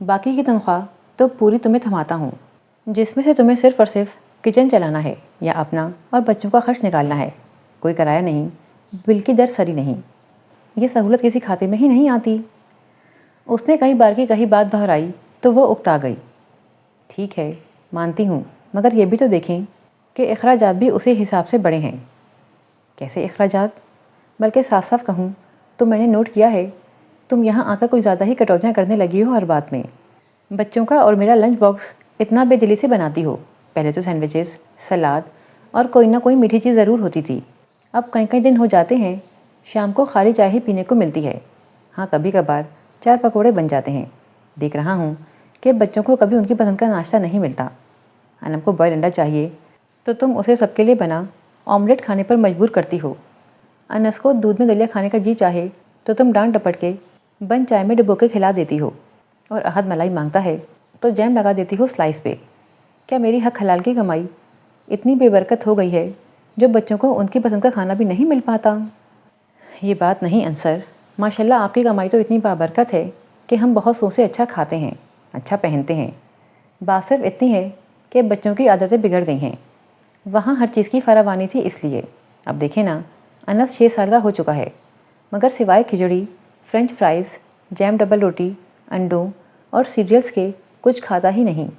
Speaker 1: باقی کی تنخواہ تو پوری تمہیں تھماتا ہوں، جس میں سے تمہیں صرف اور صرف کچن چلانا ہے یا اپنا اور بچوں کا خرچ نکالنا ہے۔ کوئی کرایہ نہیں، بل کی در سری نہیں۔ یہ سہولت کسی کھاتے میں ہی نہیں آتی۔ اس نے کئی بار کی کہی بات دہرائی تو وہ اکتا گئی۔ ٹھیک ہے، مانتی ہوں، مگر یہ بھی تو دیکھیں کہ اخراجات بھی اسی حساب سے بڑے ہیں۔ کیسے اخراجات؟ بلکہ صاف صاف کہوں تو میں نے نوٹ کیا ہے تم یہاں آ کر کوئی زیادہ ہی کٹوتیاں کرنے لگی ہو ہر بات میں۔ بچوں کا اور میرا لنچ باکس اتنا بے دلی سے بناتی ہو۔ پہلے تو سینڈوچز، سلاد اور کوئی نہ کوئی میٹھی چیز ضرور ہوتی تھی۔ اب کئی کئی دن ہو جاتے ہیں شام کو خالی چائے ہی پینے کو ملتی ہے۔ ہاں کبھی کبھار 4 پکوڑے بن جاتے ہیں۔ دیکھ رہا ہوں کہ بچوں کو کبھی ان کی پسند کا ناشتہ نہیں ملتا۔ انم کو بوائل انڈا چاہیے تو تم اسے سب کے لیے بنا آملیٹ کھانے پر مجبور کرتی ہو۔ انس کو دودھ میں دلیا کھانے کا جی چاہے تو تم ڈانٹ ڈپٹ کے بن چائے میں ڈبو کے کھلا دیتی ہو، اور احد ملائی مانگتا ہے تو جیم لگا دیتی ہو سلائس پہ۔ کیا میری حق حلال کی کمائی اتنی بے برکت ہو گئی ہے جو بچوں کو ان کی پسند کا کھانا بھی نہیں مل پاتا؟ یہ بات نہیں انصر، ماشاءاللہ آپ کی کمائی تو اتنی بابرکت ہے کہ ہم بہت سو سے اچھا کھاتے ہیں، اچھا پہنتے ہیں۔ بات صرف اتنی ہے کہ بچوں کی عادتیں بگڑ گئی ہیں۔ وہاں ہر چیز کی فراوانی تھی اس لیے۔ اب دیکھیں نا، انس 6 سال کا ہو چکا ہے، مگر سوائے کھچڑی، فرینچ فرائز، جیم ڈبل روٹی، انڈوں اور سیریلز کے کچھ کھاتا ہی نہیں۔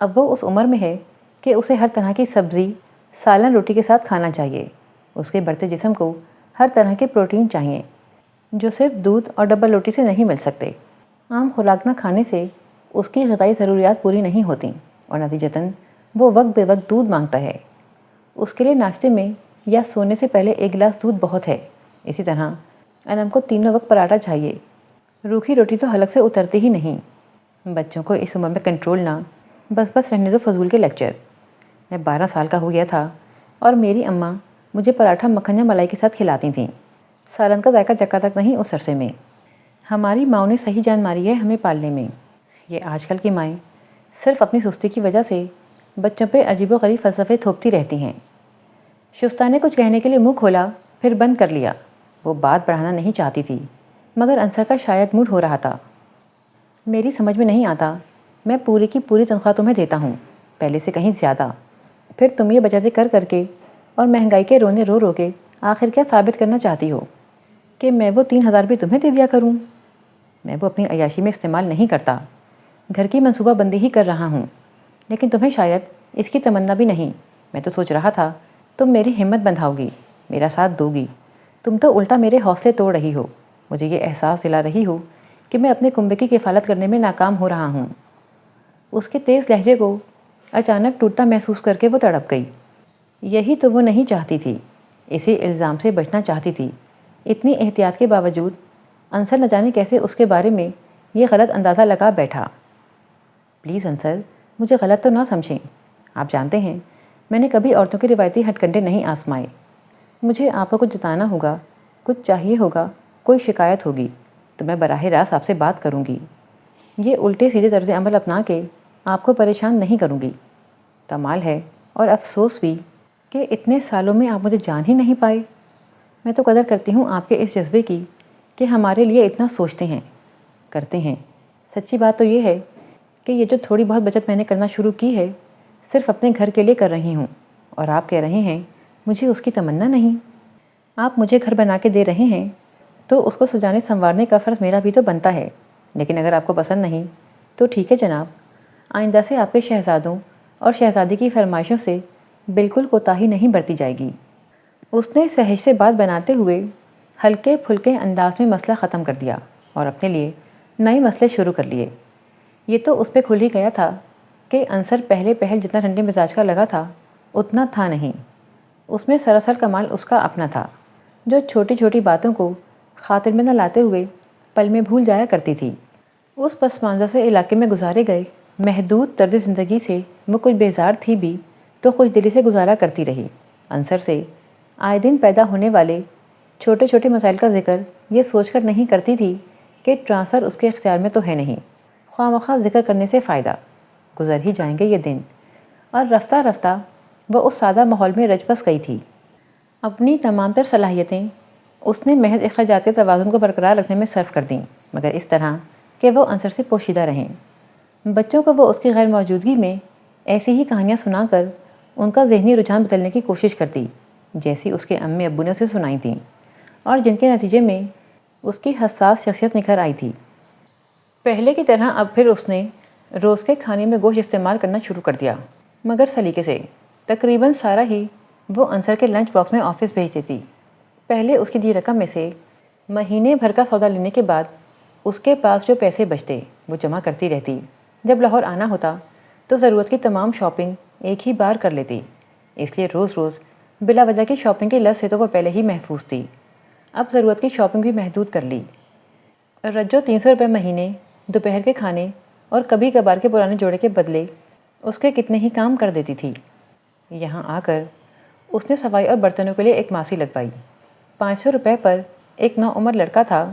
Speaker 1: اب وہ اس عمر میں ہے کہ اسے ہر طرح کی سبزی، سالن روٹی کے ساتھ کھانا چاہیے۔ اس کے بڑھتے جسم کو ہر طرح کے پروٹین چاہیے، جو صرف دودھ اور ڈبل روٹی سے نہیں مل سکتے۔ عام خوراک نہ کھانے سے اس کی غذائی ضروریات پوری نہیں ہوتیں، اور نتیجتاً وہ وقت بے وقت دودھ مانگتا ہے۔ اس کے لیے ناشتے میں یا سونے سے پہلے 1 گلاس دودھ بہت ہے۔ اسی طرح انم کو تینوں وقت پراٹھا چاہیے۔ روکھی روٹی تو حلق سے اترتی ہی نہیں۔ بچوں کو اس عمر میں کنٹرول نہ بس بس رہنے دو فضول کے لیکچر۔ میں 12 سال کا ہو گیا تھا اور میری اماں مجھے پراٹھا مکھن یا ملائی کے ساتھ کھلاتی تھیں۔ سالن کا ذائقہ چکھا تک نہیں اس عرصے میں۔ ہماری ماؤں نے صحیح جان ماری ہے ہمیں پالنے میں۔ یہ آج کل کی مائیں صرف اپنی سستی کی وجہ سے بچوں پہ عجیب و غریب فلسفے تھوپتی رہتی ہیں۔ شستہ نے کچھ کہنے کے لیے منہ کھولا، پھر بند کر لیا۔ وہ بات بڑھانا نہیں چاہتی تھی، مگر انصر کا شاید موڈ ہو رہا تھا۔ میری سمجھ میں نہیں آتا، میں پوری کی پوری تنخواہ تمہیں دیتا ہوں، پہلے سے کہیں زیادہ، پھر تم یہ بچتیں کر کر کے اور مہنگائی کے رونے رو رو کے آخر کیا ثابت کرنا چاہتی ہو؟ کہ میں وہ 3,000 بھی تمہیں دے دیا کروں؟ میں وہ اپنی عیاشی میں استعمال نہیں کرتا، گھر کی منصوبہ بندی ہی کر رہا ہوں، لیکن تمہیں شاید اس کی تمنا بھی نہیں۔ میں تو سوچ رہا تھا تم میری ہمت بندھاؤ گی، میرا ساتھ دو گی، تم تو الٹا میرے حوصلے توڑ رہی ہو، مجھے یہ احساس دلا رہی ہو کہ میں اپنے کنبے کی کفالت کرنے میں ناکام ہو رہا ہوں۔ اس کے تیز لہجے کو اچانک ٹوٹتا محسوس کر کے وہ تڑپ گئی۔ یہی تو وہ نہیں چاہتی تھی، اسی الزام سے بچنا چاہتی تھی۔ اتنی احتیاط کے باوجود انصر نہ جانے کیسے اس کے بارے میں یہ غلط اندازہ لگا بیٹھا۔ پلیز انصر، مجھے غلط تو نہ سمجھیں، آپ جانتے ہیں میں نے کبھی عورتوں کے روایتی ہتھ کنڈے نہیں آزمائے۔ مجھے آپ کو کچھ جتانا ہوگا، کچھ چاہیے ہوگا، کوئی شکایت ہوگی تو میں براہ راست آپ سے بات کروں گی۔ یہ الٹے سیدھے طرز عمل اپنا کے آپ کو پریشان نہیں کروں گی۔ کمال ہے اور افسوس بھی کہ اتنے سالوں میں آپ مجھے جان ہی نہیں پائے۔ میں تو قدر کرتی ہوں آپ کے اس جذبے کی کہ ہمارے لیے اتنا سوچتے ہیں، کرتے ہیں۔ سچی بات تو یہ ہے کہ یہ جو تھوڑی بہت بچت میں نے کرنا شروع کی ہے، صرف اپنے گھر کے لیے کر رہی ہوں، اور آپ کہہ رہے ہیں مجھے اس کی تمنا نہیں۔ آپ مجھے گھر بنا کے دے رہے ہیں تو اس کو سجانے سنوارنے کا فرض میرا بھی تو بنتا ہے، لیکن اگر آپ کو پسند نہیں تو ٹھیک ہے جناب، آئندہ سے آپ کے شہزادوں اور شہزادی کی فرمائشوں سے بالکل کوتاہی نہیں برتی جائے گی۔ اس نے سہج سے بات بناتے ہوئے ہلکے پھلکے انداز میں مسئلہ ختم کر دیا اور اپنے لیے نئے مسئلے شروع کر لیے۔ یہ تو اس پہ کھل ہی گیا تھا کہ انصر پہلے پہل جتنا ٹھنڈے مزاج کا لگا تھا اتنا تھا نہیں۔ اس میں سراسر کمال اس کا اپنا تھا، جو چھوٹی چھوٹی باتوں کو خاطر میں نہ لاتے ہوئے پل میں بھول جایا کرتی تھی۔ اس پس منظر سے علاقے میں گزارے گئے محدود طرز زندگی سے وہ کچھ بیزار تھی بھی تو خوش دلی سے گزارا کرتی رہی۔ انصر سے آئے دن پیدا ہونے والے چھوٹے چھوٹے مسائل کا ذکر یہ سوچ کر نہیں کرتی تھی کہ ٹرانسفر اس کے اختیار میں تو ہے نہیں، خواہ مخواہ ذکر کرنے سے فائدہ، گزر ہی جائیں گے یہ دن۔ اور رفتہ رفتہ وہ اس سادہ ماحول میں رچ بس گئی تھی۔ اپنی تمام تر صلاحیتیں اس نے محض اخراجات کے توازن کو برقرار رکھنے میں صرف کر دیں، مگر اس طرح کہ وہ انصر سے پوشیدہ رہیں۔ بچوں کو وہ اس کی غیر موجودگی میں ایسی ہی کہانیاں سنا کر ان کا ذہنی رجحان بدلنے کی کوشش کرتی جیسی اس کے امی ابو نے اسے سنائی تھیں، اور جن کے نتیجے میں اس کی حساس شخصیت نکھر آئی تھی۔ پہلے کی طرح اب پھر اس نے روز کے کھانے میں گوشت استعمال کرنا شروع کر دیا، مگر سلیقے سے۔ تقریباً سارا ہی وہ انصر کے لنچ باکس میں آفس بھیج دیتی۔ پہلے اس کی دی رقم میں سے مہینے بھر کا سودا لینے کے بعد اس کے پاس جو پیسے بچتے وہ جمع کرتی رہتی۔ جب لاہور آنا ہوتا تو ضرورت کی تمام شاپنگ ایک ہی بار کر لیتی، اس لیے روز روز بلا وجہ کی شاپنگ کی لت سے تو وہ پہلے ہی محفوظ تھی، اب ضرورت کی شاپنگ بھی محدود کر لی۔ رجو 300 روپے مہینے دوپہر کے کھانے اور کبھی کبھار کے پرانے جوڑے کے بدلے اس کے کتنے ہی کام کر دیتی تھی۔ یہاں آ کر اس نے صفائی اور برتنوں کے لیے ایک ماسی لگوائی۔ 500 روپے پر ایک نوعمر لڑکا تھا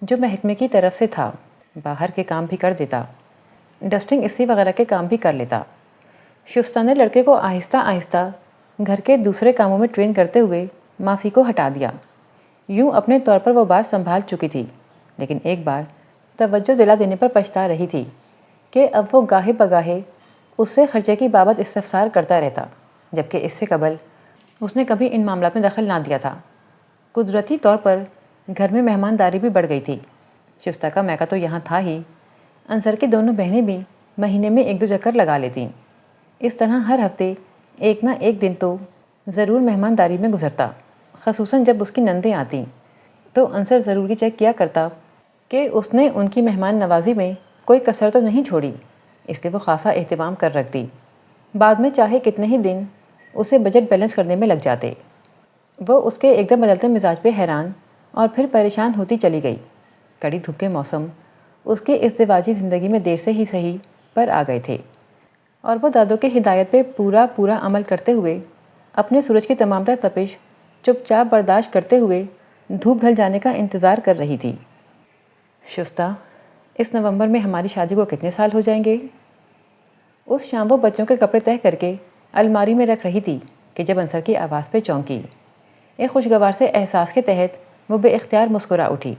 Speaker 1: جو محکمے کی طرف سے تھا، باہر کے کام بھی کر دیتا، ڈسٹنگ استری وغیرہ کے کام بھی کر لیتا۔ شستہ نے لڑکے کو آہستہ آہستہ گھر کے دوسرے کاموں میں ٹرین کرتے ہوئے ماسی کو ہٹا دیا۔ یوں اپنے طور پر وہ بات سنبھال چکی تھی، لیکن ایک بار توجہ دلا دینے پر پچھتا رہی تھی کہ اب وہ گاہے بگاہے اس سے خرچے کی بابت استفسار کرتا رہتا، جبکہ اس سے قبل اس نے کبھی ان معاملات میں دخل نہ دیا تھا۔ قدرتی طور پر گھر میں مہمانداری بھی بڑھ گئی تھی۔ شستہ کا میکہ تو یہاں تھا ہی، انصر کی دونوں بہنیں بھی مہینے میں 1-2 چکر لگا لیتیں۔ اس طرح ہر ہفتے ایک نہ ایک دن تو ضرور مہمانداری میں گزرتا، خصوصاً جب اس کی نندیں آتیں تو انصر ضروری چیک کیا کرتا کہ اس نے ان کی مہمان نوازی میں کوئی کسر تو نہیں چھوڑی، اس لیے وہ خاصا اہتمام کر رکھتی۔ بعد میں چاہے کتنے ہی دن اسے بجٹ بیلنس کرنے میں لگ جاتے۔ وہ اس کے ایک دم بدلتے مزاج پہ حیران اور پھر پریشان ہوتی چلی گئی۔ کڑی دھوپ کے موسم اس کے ازدواجی زندگی میں دیر سے ہی صحیح پر آ گئے تھے، اور وہ دادوں کی ہدایت پہ پورا عمل کرتے ہوئے اپنے سورج کی تمام تر تپش چپ چاپ برداشت کرتے ہوئے دھوپ ڈھل جانے کا انتظار کر رہی تھی۔ شستہ، اس نومبر میں ہماری شادی کو کتنے سال ہو جائیں گے؟ اس شام وہ بچوں کے کپڑے تہہ کر کے الماری میں رکھ رہی تھی کہ جب انصر کی آواز پہ چونکی۔ ایک خوشگوار سے احساس کے تحت وہ بے اختیار مسکرا اٹھی۔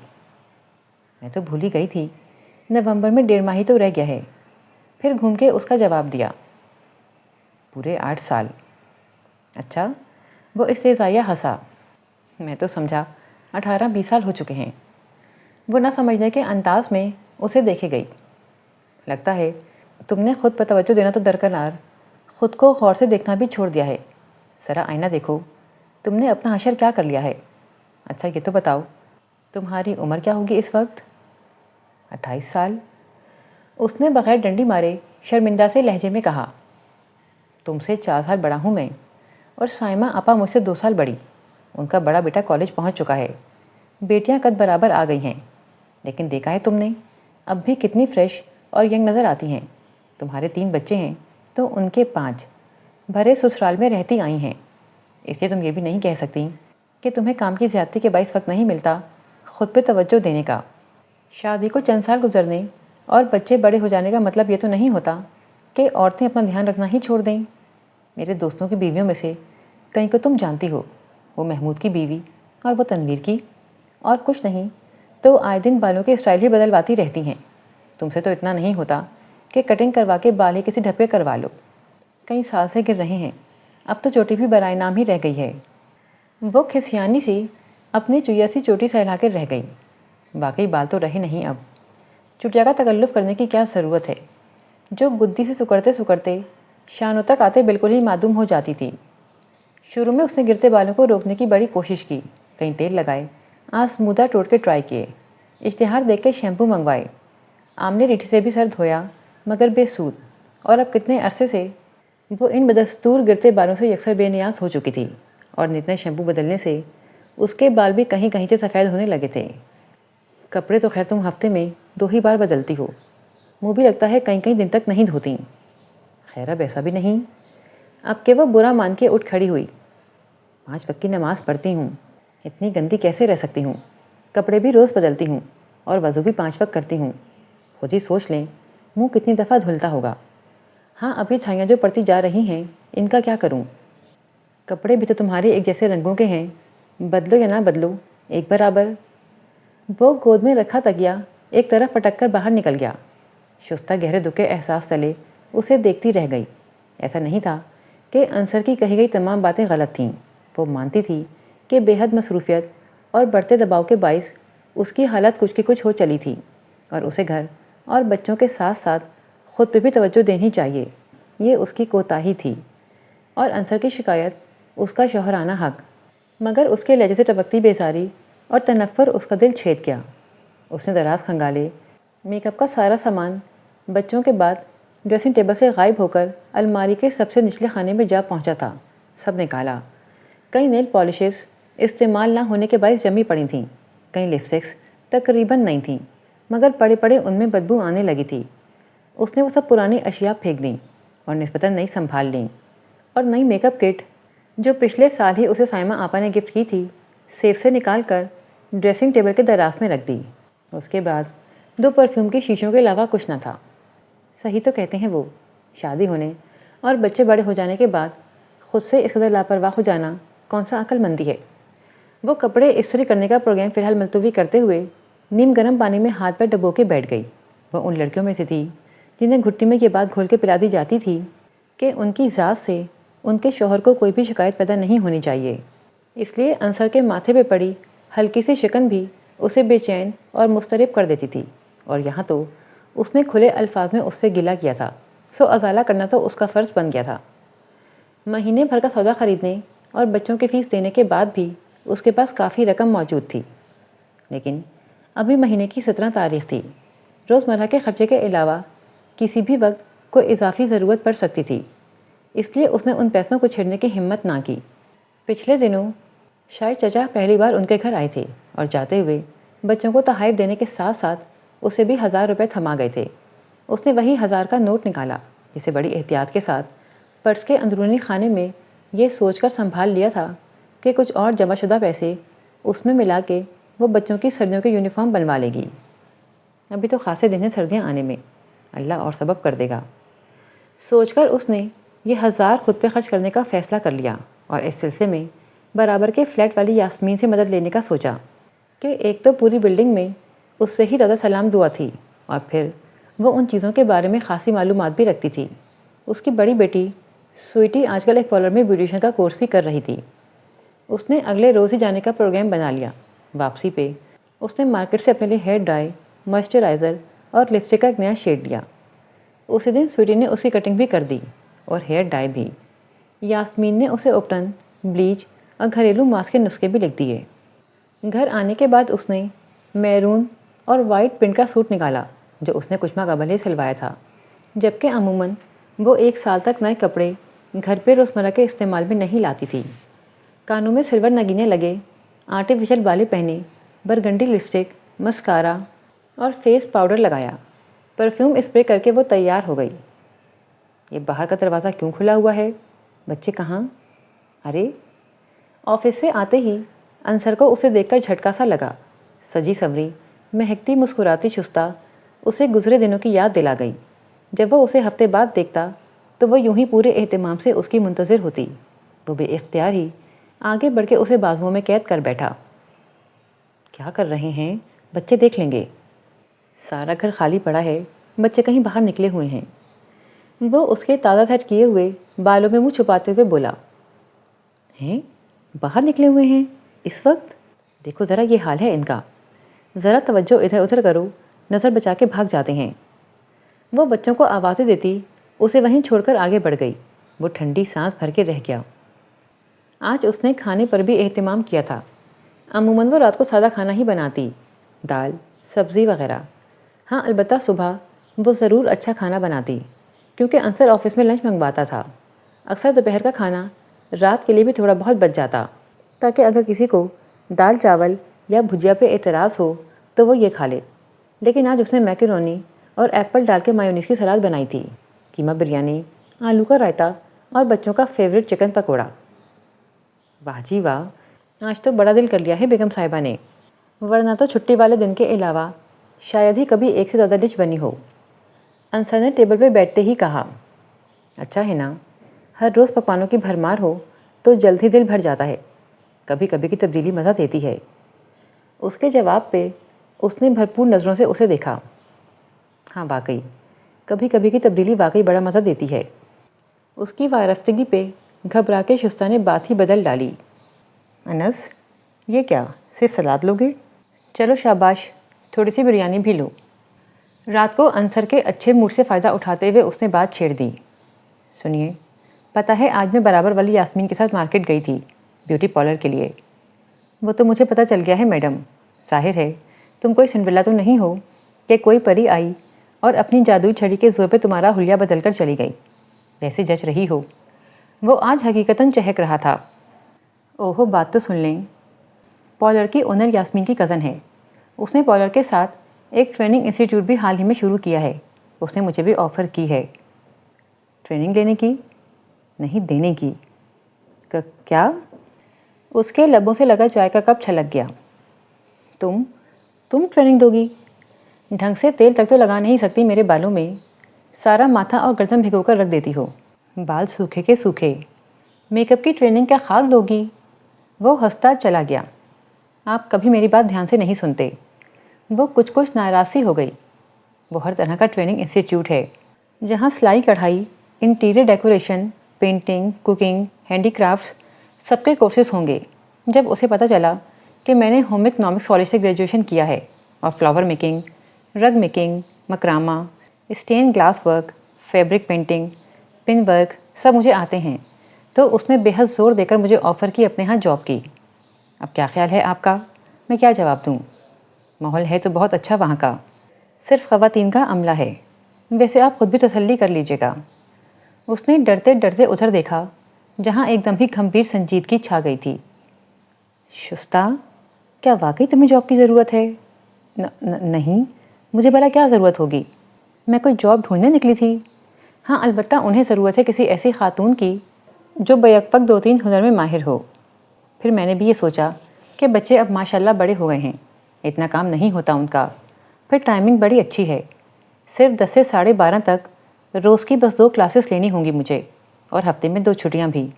Speaker 1: میں تو بھول ہی گئی تھی، نومبر میں 1.5 ماہ تو رہ گیا ہے۔ پھر گھوم کے اس کا جواب دیا، پورے 8 سال۔ اچھا، وہ استہزائیہ ہنسا۔ میں تو سمجھا 18-20 سال ہو چکے ہیں۔ وہ نہ سمجھنے کے انداز میں اسے دیکھے گئی۔ لگتا ہے تم نے خود پر توجہ دینا تو درکنار خود کو غور سے دیکھنا بھی چھوڑ دیا ہے۔ ذرا آئینہ دیکھو، تم نے اپنا حشر کیا کر لیا ہے؟ اچھا یہ تو بتاؤ، تمہاری عمر کیا ہوگی اس وقت؟ 28 سال۔ اس نے بغیر ڈنڈی مارے شرمندہ سے لہجے میں کہا، تم سے 4 سال بڑا ہوں میں، اور سائمہ آپا مجھ سے 2 سال بڑی۔ ان کا بڑا بیٹا کالج پہنچ چکا ہے، بیٹیاں قد برابر آ گئی ہیں۔ لیکن دیکھا ہے تم نے، اب بھی کتنی فریش اور ینگ نظر آتی ہیں۔ تمہارے 3 بچے ہیں تو ان کے 5 بھرے سسرال میں رہتی آئی ہیں۔ اس لیے تم یہ بھی نہیں کہہ سکتی کہ تمہیں کام کی زیادتی کے باعث وقت نہیں ملتا خود پہ توجہ دینے کا۔ شادی کو چند سال گزرنے اور بچے بڑے ہو جانے کا مطلب یہ تو نہیں ہوتا کہ عورتیں اپنا دھیان رکھنا ہی چھوڑ دیں۔ میرے دوستوں کی بیویوں میں سے کئی کو تم جانتی ہو، وہ محمود کی بیوی اور وہ تنویر کی، اور کچھ نہیں تو آئے دن بالوں کے اسٹائل ہی بدلواتی رہتی ہیں۔ تم سے تو اتنا نہیں ہوتا کہ کٹنگ کروا کے بال ہی کسی ڈھپے کروا لو۔ کئی سال سے گر رہے ہیں، اب تو چوٹی بھی برائے نام ہی رہ گئی ہے۔ وہ کھسیانی سی اپنی چویا سی چوٹی سہلا کے رہ گئی۔ باقی بال تو رہے نہیں اب، چٹیا کا تکلف کرنے کی کیا ضرورت ہے، جو گدی سے سکڑتے سکڑتے شانوں تک آتے بالکل ہی معدوم ہو جاتی تھی۔ شروع میں اس نے گرتے بالوں کو روکنے کی بڑی کوشش کی، کہیں تیل لگائے، آزمودہ ٹوٹ کے ٹرائی کیے، اشتہار دیکھ کے شیمپو منگوائے، آمنے ریٹھی سے بھی سر دھویا مگر بے سود، اور اب کتنے عرصے سے وہ ان بدستور گرتے بالوں سے یکسر بے نیاز ہو چکی تھی، اور نتنے شیمپو بدلنے سے اس کے بال بھی کہیں کہیں سے سفید ہونے لگے تھے۔ کپڑے تو خیر تم ہفتے میں 2 ہی بار بدلتی ہو، منہ بھی لگتا ہے کئی کئی دن تک نہیں دھوتی۔ خیر اب ایسا بھی نہیں۔ اب کہ وہ برا مان کے اٹھ کھڑی ہوئی، 5 وقت کی نماز پڑھتی ہوں، اتنی گندی کیسے رہ سکتی ہوں؟ کپڑے بھی روز بدلتی ہوں اور وضو بھی 5 وقت کرتی ہوں۔ خود ہی سوچ لیں منہ کتنی دفعہ دھلتا ہوگا۔ ہاں اب یہ چھائیاں جو پڑتی جا رہی ہیں ان کا کیا کروں؟ کپڑے بھی تو تمہارے ایک جیسے رنگوں کے ہیں، بدلو یا نہ بدلو ایک برابر۔ وہ گود میں رکھا تکیا ایک طرف پٹک کر باہر نکل گیا۔ شستہ گہرے دکھ کے احساس تلے اسے دیکھتی رہ گئی۔ ایسا نہیں تھا کہ انصر کی کہی گئی تمام باتیں غلط تھیں، وہ مانتی تھی کہ بے حد مصروفیت اور بڑھتے دباؤ کے باعث اس کی حالت کچھ کی کچھ ہو چلی تھی، اور اسے گھر اور بچوں کے ساتھ ساتھ خود پہ بھی توجہ دینی چاہیے، یہ اس کی کوتاہی تھی، اور انصر کی شکایت اس کا شوہرانہ حق۔ مگر اس کے لہجے سے ٹپکتی بیزاری اور تنفر اس کا دل چھید گیا۔ اس نے دراز کھنگالے، میک اپ کا سارا سامان بچوں کے بعد ڈریسنگ ٹیبل سے غائب ہو کر الماری کے سب سے نچلے خانے میں جا پہنچا تھا۔ سب نکالا، کئی نیل پالشز استعمال نہ ہونے کے باعث جمی پڑی تھیں، کئی لپسٹکس تقریباً نئی تھیں مگر پڑے پڑے ان میں بدبو آنے لگی تھی۔ اس نے وہ سب پرانی اشیاء پھینک دیں اور نسبتاً نئی سنبھال لیں، اور نئی میک اپ کٹ جو پچھلے سال ہی اسے سائمہ آپا نے گفٹ کی تھی سیف سے نکال کر ڈریسنگ ٹیبل کے دراز میں رکھ دی۔ اس کے بعد 2 پرفیوم کی شیشوں کے علاوہ کچھ نہ تھا۔ صحیح تو کہتے ہیں وہ، شادی ہونے اور بچے بڑے ہو جانے کے بعد خود سے اس قدر لاپرواہ ہو جانا کون سا عقل مندی ہے۔ وہ کپڑے استری کرنے کا پروگرام فی الحال ملتوی کرتے ہوئے نیم گرم پانی میں ہاتھ پیر ڈبو کے بیٹھ گئی۔ وہ ان لڑکیوں میں سے تھی جنہیں گھٹی میں یہ بات گھول کے پلا دی جاتی تھی کہ ان کی ذات سے ان کے شوہر کو کوئی بھی شکایت پیدا نہیں ہونی چاہیے۔ اس لیے انصر کے ماتھے پہ پڑی ہلکی سی شکن بھی اسے بے چین اور مضطرب کر دیتی تھی، اور یہاں تو اس نے کھلے الفاظ میں اس سے گلہ کیا تھا، سو ازالہ کرنا تو اس کا فرض بن گیا تھا۔ مہینے بھر کا سودا خریدنے اور بچوں کی فیس دینے کے بعد بھی اس کے پاس کافی رقم موجود تھی، لیکن ابھی مہینے کی 17 تاریخ تھی۔ روزمرہ کے خرچے کے علاوہ کسی بھی وقت کوئی اضافی ضرورت پڑ سکتی تھی، اس لیے اس نے ان پیسوں کو چھیڑنے کی ہمت نہ کی۔ پچھلے دنوں شاید چچا پہلی بار ان کے گھر آئے تھے اور جاتے ہوئے بچوں کو تحائف دینے کے ساتھ ساتھ اسے بھی 1000 روپے تھما گئے تھے۔ اس نے وہی 1000 کا نوٹ نکالا اسے بڑی احتیاط کے ساتھ پرس کے اندرونی خانے میں یہ سوچ کر سنبھال لیا تھا کہ کچھ اور جمع شدہ پیسے اس میں ملا کے وہ بچوں کی سردیوں کے یونیفارم بنوا لے گی۔ ابھی تو خاصے دن ہیں سردیاں آنے میں، اللہ اور سبب کر دے گا۔ سوچ کر اس نے یہ 1000 خود پہ خرچ کرنے کا فیصلہ کر لیا اور اس سلسلے میں برابر کے فلیٹ والی یاسمین سے مدد لینے کا سوچا کہ ایک تو پوری بلڈنگ میں اس سے ہی زیادہ سلام دعا تھی اور پھر وہ ان چیزوں کے بارے میں خاصی معلومات بھی رکھتی تھی۔ اس کی بڑی بیٹی سویٹی آج کل ایک پارلر میں بیوٹیشن کا کورس بھی کر رہی تھی۔ اس نے اگلے روز ہی جانے کا پروگرام بنا لیا۔ واپسی پہ اس نے مارکیٹ سے اپنے لیے ہیئر ڈائی، موئسچرائزر اور لپسٹک کا ایک نیا شیڈ لیا۔ اسی دن سویٹی نے اس کی کٹنگ بھی کر دی اور ہیئر ڈائی بھی۔ یاسمین نے اسے اوپٹن، بلیچ اور گھریلو ماسک کے نسخے بھی لکھ دیے۔ گھر آنے کے بعد اس نے میرون اور وائٹ پرنٹ کا سوٹ نکالا جو اس نے کچھ ماہ قبل ہی سلوایا تھا، جبکہ عموماً وہ 1 سال تک نئے کپڑے گھر پہ روزمرہ کے استعمال میں نہیں لاتی تھی۔ کانوں میں سلور نگینے لگے، آرٹیفیشل بالیں پہنے، برگنڈی لپسٹک، مسکارا اور فیس پاؤڈر لگایا، پرفیوم اسپرے کر کے وہ تیار ہو گئی۔ یہ باہر کا دروازہ کیوں کھلا ہوا ہے؟ بچے کہاں؟ ارے آفس سے آتے ہی انصر کو اسے دیکھ کر جھٹکا سا لگا۔ سجی سوری، مہکتی مسکراتی شستہ اسے گزرے دنوں کی یاد دلا گئی۔ جب وہ اسے ہفتے بعد دیکھتا تو وہ یوں ہی پورے اہتمام سے اس کی منتظر ہوتی۔ وہ بے اختیار ہی آگے بڑھ کے اسے بازوؤں میں قید کر بیٹھا۔ کیا کر رہے ہیں؟ بچے دیکھ لیں گے۔ سارا گھر خالی پڑا ہے، بچے کہیں باہر نکلے ہوئے ہیں۔ وہ اس کے تازہ سیٹ کیے ہوئے بالوں میں منہ چھپاتے ہوئے بولا، ہیں؟ باہر نکلے ہوئے ہیں اس وقت؟ دیکھو ذرا یہ حال ہے ان کا، ذرا توجہ ادھر ادھر کرو، نظر بچا کے بھاگ جاتے ہیں۔ وہ بچوں کو آوازیں دیتی اسے وہیں چھوڑ کر آگے بڑھ گئی۔ وہ ٹھنڈی سانس بھر کے رہ گیا۔ آج اس نے کھانے پر بھی اہتمام کیا تھا۔ عموماً وہ رات کو سادہ کھانا ہی بناتی، دال، سبزی وغیرہ۔ ہاں البتہ صبح وہ ضرور اچھا کھانا بناتی کیونکہ انصر آفس میں لنچ منگواتا تھا۔ اکثر دوپہر کا کھانا رات کے لیے بھی تھوڑا بہت بچ جاتا تاکہ اگر کسی کو دال چاول یا بھجیا پہ اعتراض ہو تو وہ یہ کھا لے۔ لیکن آج اس نے میکرونی اور ایپل ڈال کے مایونیز کی سلاد بنائی تھی، قیمہ بریانی، آلو کا رائتا اور بچوں کا فیوریٹ چکن پکوڑا۔ واہ جی واہ، آج تو بڑا دل کر لیا ہے بیگم صاحبہ نے، ورنہ تو چھٹی والے دن کے علاوہ شاید ہی کبھی ایک سے زیادہ ڈش بنی ہو۔ انصر نے ٹیبل پہ بیٹھتے ہی کہا، اچھا ہے نا، ہر روز پکوانوں کی بھرمار ہو تو جلد ہی دل بھر جاتا ہے، کبھی کبھی کی تبدیلی مزہ دیتی ہے۔ اس کے جواب پہ اس نے بھرپور نظروں سے اسے دیکھا۔ ہاں واقعی، کبھی کبھی کی تبدیلی واقعی بڑا مزہ دیتی ہے۔ اس کی وارفتگی پہ گھبرا کے شستہ نے بات ہی بدل ڈالی، انس یہ کیا، صرف سلاد لوگے؟ چلو شاباش، تھوڑی سی بریانی بھی لو۔ رات کو انصر کے اچھے موڈ سے فائدہ اٹھاتے ہوئے اس نے بات چھیڑ دی، سنیے، پتہ ہے آج میں برابر والی یاسمین کے ساتھ مارکیٹ گئی تھی بیوٹی پارلر کے لیے۔ وہ تو مجھے پتہ چل گیا ہے میڈم، ظاہر ہے تم کوئی سنڈریلا تو نہیں ہو کہ کوئی پری آئی اور اپنی جادوئی چھڑی کے زور پہ تمہارا حلیہ بدل کر چلی گئی، ویسے جچ رہی ہو۔ وہ آج حقیقتاً چہک رہا تھا۔ اوہو بات تو سن لیں، پارلر کی اونر یاسمین کی کزن ہے۔ اس نے پارلر کے ساتھ ایک ٹریننگ انسٹیٹیوٹ بھی حال ہی میں شروع کیا ہے۔ اس نے مجھے بھی آفر کی ہے۔ ٹریننگ لینے کی؟ نہیں، دینے کی۔ کیا؟ اس کے لبوں سے لگا چائے کا کپ چھلک گیا۔ تم ٹریننگ دو گی؟ ڈھنگ سے تیل تک تو لگا نہیں سکتی میرے بالوں میں، سارا ماتھا اور گردن بھگو کر رکھ دیتی ہو، بال سوکھے کے سوکھے، میک اپ کی ٹریننگ کیا خاک دو گی؟ وہ ہنستا چلا گیا۔ آپ کبھی میری بات دھیان سے نہیں سنتے۔ وہ کچھ ناراض سی ہو گئی۔ وہ ہر طرح کا ٹریننگ انسٹیٹیوٹ ہے جہاں سلائی کڑھائی، interior decoration, painting, cooking, handicrafts سب کے کورسز ہوں گے۔ جب اسے پتہ چلا کہ میں نے ہوم اکنامکس کالج سے گریجویشن کیا ہے اور flower making, rug making, macrame, stain glass work, fabric painting, pin work سب مجھے آتے ہیں، تو اس نے بے حد زور دے کر مجھے آفر کی اپنے ہاں جاب کی۔ اب کیا خیال ہے آپ کا؟ میں کیا جواب دوں؟ ماحول ہے تو بہت اچھا وہاں کا، صرف خواتین کا عملہ ہے، ویسے آپ خود بھی تسلی کر لیجیے گا۔ اس نے ڈرتے ڈرتے ادھر دیکھا جہاں ایک دم ہی گھمبیر سنجیدگی چھا گئی تھی۔ شستہ، کیا واقعی تمہیں جاب کی ضرورت ہے؟ نہیں، مجھے بھلا کیا ضرورت ہوگی؟ میں کوئی جاب ڈھونڈنے نکلی تھی؟ ہاں البتہ انہیں ضرورت ہے کسی ایسی خاتون کی جو بیک وقت 2-3 ہنر میں ماہر ہو۔ پھر میں نے بھی یہ سوچا کہ بچے اب ماشاءاللہ بڑے ہو گئے ہیں، اتنا کام نہیں ہوتا ان کا، پھر ٹائمنگ بڑی اچھی ہے، صرف 10 سے 12:30 تک روز کی بس 2 کلاسز لینی ہوں گی مجھے، اور ہفتے میں 2 چھٹیاں بھی۔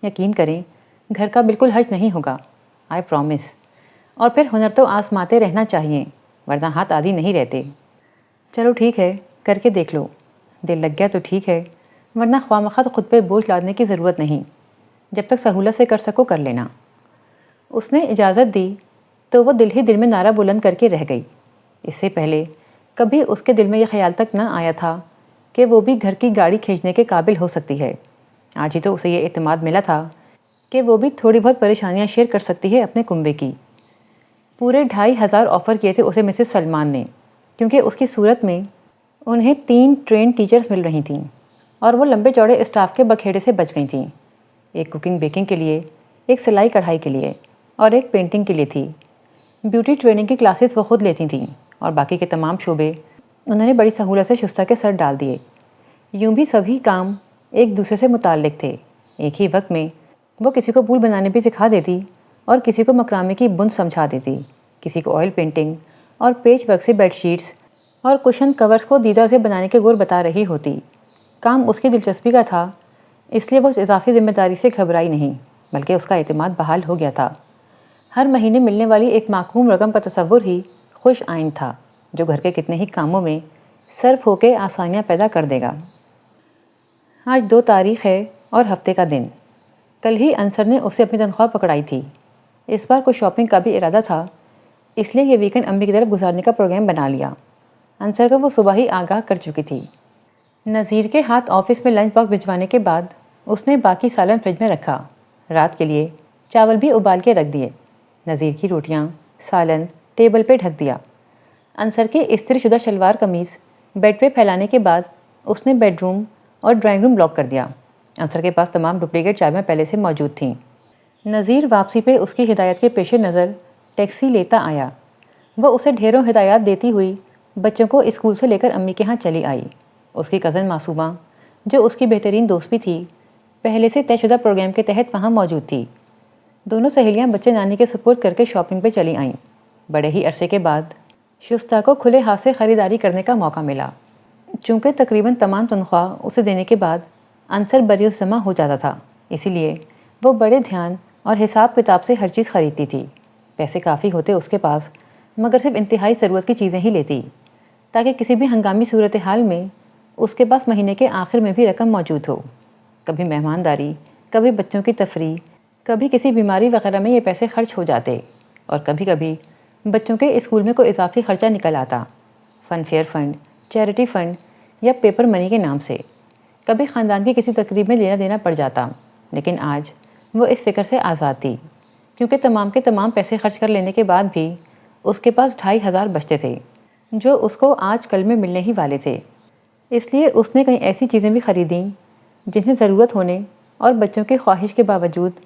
Speaker 1: یقین کریں گھر کا بالکل حرج نہیں ہوگا، آئی پرومس۔ اور پھر ہنر تو آزماتے رہنا چاہیے ورنہ ہاتھ عادی نہیں رہتے۔ چلو ٹھیک ہے، کر کے دیکھ لو، دل لگ گیا تو ٹھیک ہے، ورنہ خواہ خود پہ بوجھ لادنے کی ضرورت نہیں، جب تک سہولت سے کر سکو کر لینا۔ اس نے اجازت دی تو وہ دل ہی دل میں نعرہ بلند کر کے رہ گئی۔ اس سے پہلے کبھی اس کے دل میں یہ خیال تک نہ آیا تھا کہ وہ بھی گھر کی گاڑی کھینچنے کے قابل ہو سکتی ہے۔ آج ہی تو اسے یہ اعتماد ملا تھا کہ وہ بھی تھوڑی بہت پریشانیاں شیئر کر سکتی ہے اپنے کنبے کی۔ پورے 2,500 آفر کیے تھے اسے مسز سلمان نے، کیونکہ اس کی صورت میں انہیں 3 ٹرینڈ ٹیچرز مل رہی تھیں اور وہ لمبے چوڑے اسٹاف کے بکھیڑے سے بچ گئی تھیں۔ ایک کوکنگ بیکنگ کے لیے، ایک سلائی کڑھائی کے لیے اور ایک پینٹنگ کے لیے تھی۔ بیوٹی ٹریننگ کی کلاسز وہ خود لیتی تھیں اور باقی کے تمام شعبے انہوں نے بڑی سہولت سے شستہ کے سر ڈال دیے۔ یوں بھی سبھی کام ایک دوسرے سے متعلق تھے۔ ایک ہی وقت میں وہ کسی کو پھول بنانے بھی سکھا دیتی اور کسی کو مکرامے کی بند سمجھا دیتی، کسی کو آئل پینٹنگ اور پیچ ورک سے بیڈ شیٹس اور کشن کورز کو دیدہ سے بنانے کے گور بتا رہی ہوتی۔ کام اس کی دلچسپی کا تھا، اس لیے وہ اس اضافی ذمہ داری سے گھبرائی نہیں، بلکہ اس کا اعتماد بحال ہو گیا تھا۔ ہر مہینے ملنے والی ایک معقوم رقم کا تصور ہی خوش آئند تھا، جو گھر کے کتنے ہی کاموں میں صرف ہو کے آسانیاں پیدا کر دے گا۔ آج 2 تاریخ ہے اور ہفتے کا دن۔ کل ہی انصر نے اسے اپنی تنخواہ پکڑائی تھی۔ اس بار کوئی شاپنگ کا بھی ارادہ تھا، اس لیے یہ ویکنڈ امی کی طرف گزارنے کا پروگرام بنا لیا۔ انصر کو وہ صبح ہی آگاہ کر چکی تھی۔ نذیر کے ہاتھ آفس میں لنچ باکس بھجوانے کے بعد اس نے باقی سالن فریج میں رکھا۔ رات کے لیے چاول بھی ابال کے رکھ دیے۔ نذیر کی روٹیاں، سالن ٹیبل پہ ڈھک دیا۔ انصر کے استری شدہ شلوار قمیض بیڈ پہ پھیلانے کے بعد اس نے بیڈ روم اور ڈرائنگ روم لاک کر دیا۔ انصر کے پاس تمام ڈپلیکیٹ چابیاں پہلے سے موجود تھیں۔ نذیر واپسی پہ اس کی ہدایت کے پیش نظر ٹیکسی لیتا آیا۔ وہ اسے ڈھیروں ہدایات دیتی ہوئی بچوں کو اسکول سے لے کر امی کے ہاں چلی آئی۔ اس کی کزن معصومہ، جو اس کی بہترین دوست بھی تھی، پہلے سے طے شدہ پروگرام کے تحت وہاں موجود تھی۔ دونوں سہیلیاں بچے نانی کے سپرد کر کے شاپنگ پہ چلی آئیں۔ بڑے ہی عرصے کے بعد شستہ کو کھلے ہاتھ سے خریداری کرنے کا موقع ملا۔ چونکہ تقریباً تمام تنخواہ اسے دینے کے بعد انصر بریالزمہ ہو جاتا تھا، اسی لیے وہ بڑے دھیان اور حساب کتاب سے ہر چیز خریدتی تھی۔ پیسے کافی ہوتے اس کے پاس، مگر صرف انتہائی ضرورت کی چیزیں ہی لیتی، تاکہ کسی بھی ہنگامی صورتحال میں اس کے پاس مہینے کے آخر میں بھی رقم موجود ہو۔ کبھی مہمانداری، کبھی بچوں کی تفریح، کبھی کسی بیماری وغیرہ میں یہ پیسے خرچ ہو جاتے، اور کبھی کبھی بچوں کے اسکول میں کوئی اضافی خرچہ نکل آتا، فن فیئر فنڈ، چیریٹی فنڈ یا پیپر منی کے نام سے۔ کبھی خاندان کی کسی تقریب میں لینا دینا پڑ جاتا، لیکن آج وہ اس فکر سے آزاد تھی، کیونکہ تمام کے تمام پیسے خرچ کر لینے کے بعد بھی اس کے پاس 2,500 بچتے تھے، جو اس کو آج کل میں ملنے ہی والے تھے۔ اس لیے اس نے کئی ایسی چیزیں بھی خریدیں جنہیں ضرورت ہونے اور بچوں کی خواہش کے باوجود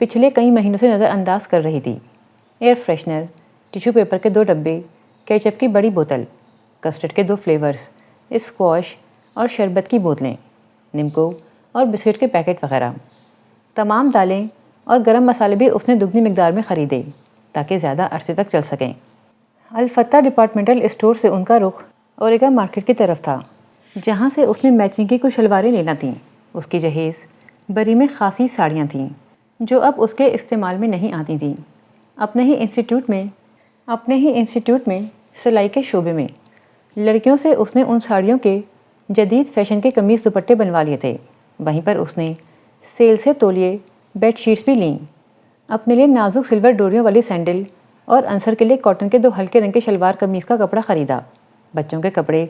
Speaker 1: پچھلے کئی مہینوں سے نظر انداز کر رہی تھی۔ ایئر فریشنر، ٹیشو پیپر کے 2 ڈبے، کیچپ کی بڑی بوتل، کسٹرڈ کے 2 فلیورز، اسکواش اور شربت کی بوتلیں، نمکو اور بسکٹ کے پیکٹ وغیرہ۔ تمام دالیں اور گرم مسالے بھی اس نے دگنی مقدار میں خریدے تاکہ زیادہ عرصے تک چل سکیں۔ الفتح ڈپارٹمنٹل اسٹور سے ان کا رخ اوریگا مارکیٹ کی طرف تھا، جہاں سے اس نے میچنگ کی کچھ شلواریں لینا تھیں۔ اس کی جہیز بری میں خاصی ساڑیاں تھیں جو اب اس کے استعمال میں نہیں آتی تھیں۔ اپنے ہی انسٹیٹیوٹ میں سلائی کے شعبے میں لڑکیوں سے اس نے ان ساڑیوں کے جدید فیشن کے قمیص دوپٹے بنوا لیے تھے۔ وہیں پر اس نے سیل سے تولیے، بیڈ شیٹس بھی لیں۔ اپنے لیے نازک سلور ڈوریوں والی سینڈل اور انصر کے لیے کاٹن کے 2 ہلکے رنگ کے شلوار قمیص کا کپڑا خریدا۔ بچوں کے کپڑے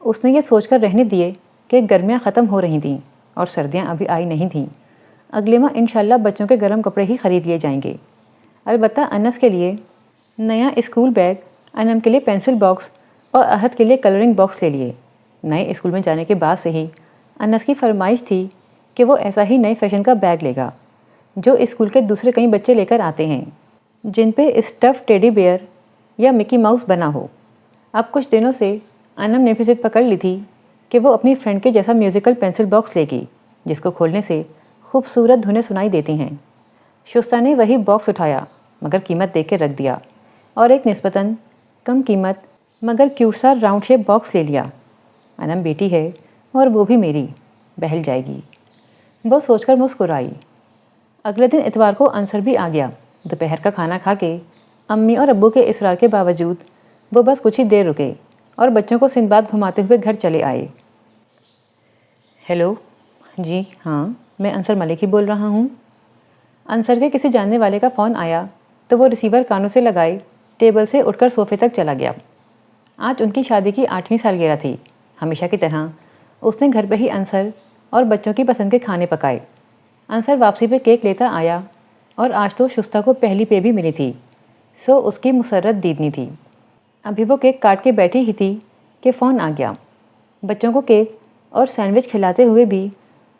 Speaker 1: اس نے یہ سوچ کر رہنے دیے کہ گرمیاں ختم ہو رہی تھیں اور سردیاں ابھی آئی نہیں تھیں۔ اگلے ماہ انشاءاللہ بچوں کے گرم کپڑے ہی خرید لیے جائیں گے۔ البتہ انس کے لیے نیا اسکول بیگ، انم کے لیے پینسل باکس اور احد کے لیے کلرنگ باکس لے لیے۔ نئے اسکول میں جانے کے بعد سے ہی انس کی فرمائش تھی کہ وہ ایسا ہی نئے فیشن کا بیگ لے گا جو اسکول کے دوسرے کئی بچے لے کر آتے ہیں، جن پہ اسٹف ٹیڈی بیئر یا مکی ماؤس بنا ہو۔ اب کچھ دنوں سے انم نے بھی ضد پکڑ لی تھی کہ وہ اپنی فرینڈ کے جیسا میوزیکل پینسل باکس لے گی جس کو کھولنے سے خوبصورت دھنیں سنائی دیتی ہیں۔ شستہ نے وہی باکس اٹھایا مگر قیمت دیکھ کے رکھ دیا اور ایک نسبتاً کم قیمت مگر کیوٹ سا راؤنڈ شیپ باکس لے لیا۔ انم بیٹی ہے اور وہ بھی میری، بہل جائے گی، وہ سوچ کر مسکرائی۔ اگلے دن اتوار کو انصر بھی آ گیا۔ دوپہر کا کھانا کھا کے امی اور ابو کے اصرار کے باوجود وہ بس کچھ ہی دیر رکے اور بچوں کو سندباد گھماتے ہوئے گھر چلے آئے۔ ہیلو، جی ہاں، میں انصر ملک ہی بول رہا ہوں۔ انصر کے کسی جاننے والے کا فون آیا تو وہ ریسیور کانوں سے لگائے ٹیبل سے اٹھ کر صوفے تک چلا گیا۔ آج ان کی شادی کی 8ویں سالگرہ تھی۔ ہمیشہ کی طرح اس نے گھر پہ ہی انصر اور بچوں کی پسند کے کھانے پکائے۔ انصر واپسی پہ کیک لیتا آیا اور آج تو شستہ کو پہلی پے بھی ملی تھی، سو اس کی مسرت دیدنی تھی۔ ابھی وہ کیک کاٹ کے بیٹھی ہی تھی کہ فون آ گیا۔ بچوں کو کیک اور سینڈوچ کھلاتے ہوئے بھی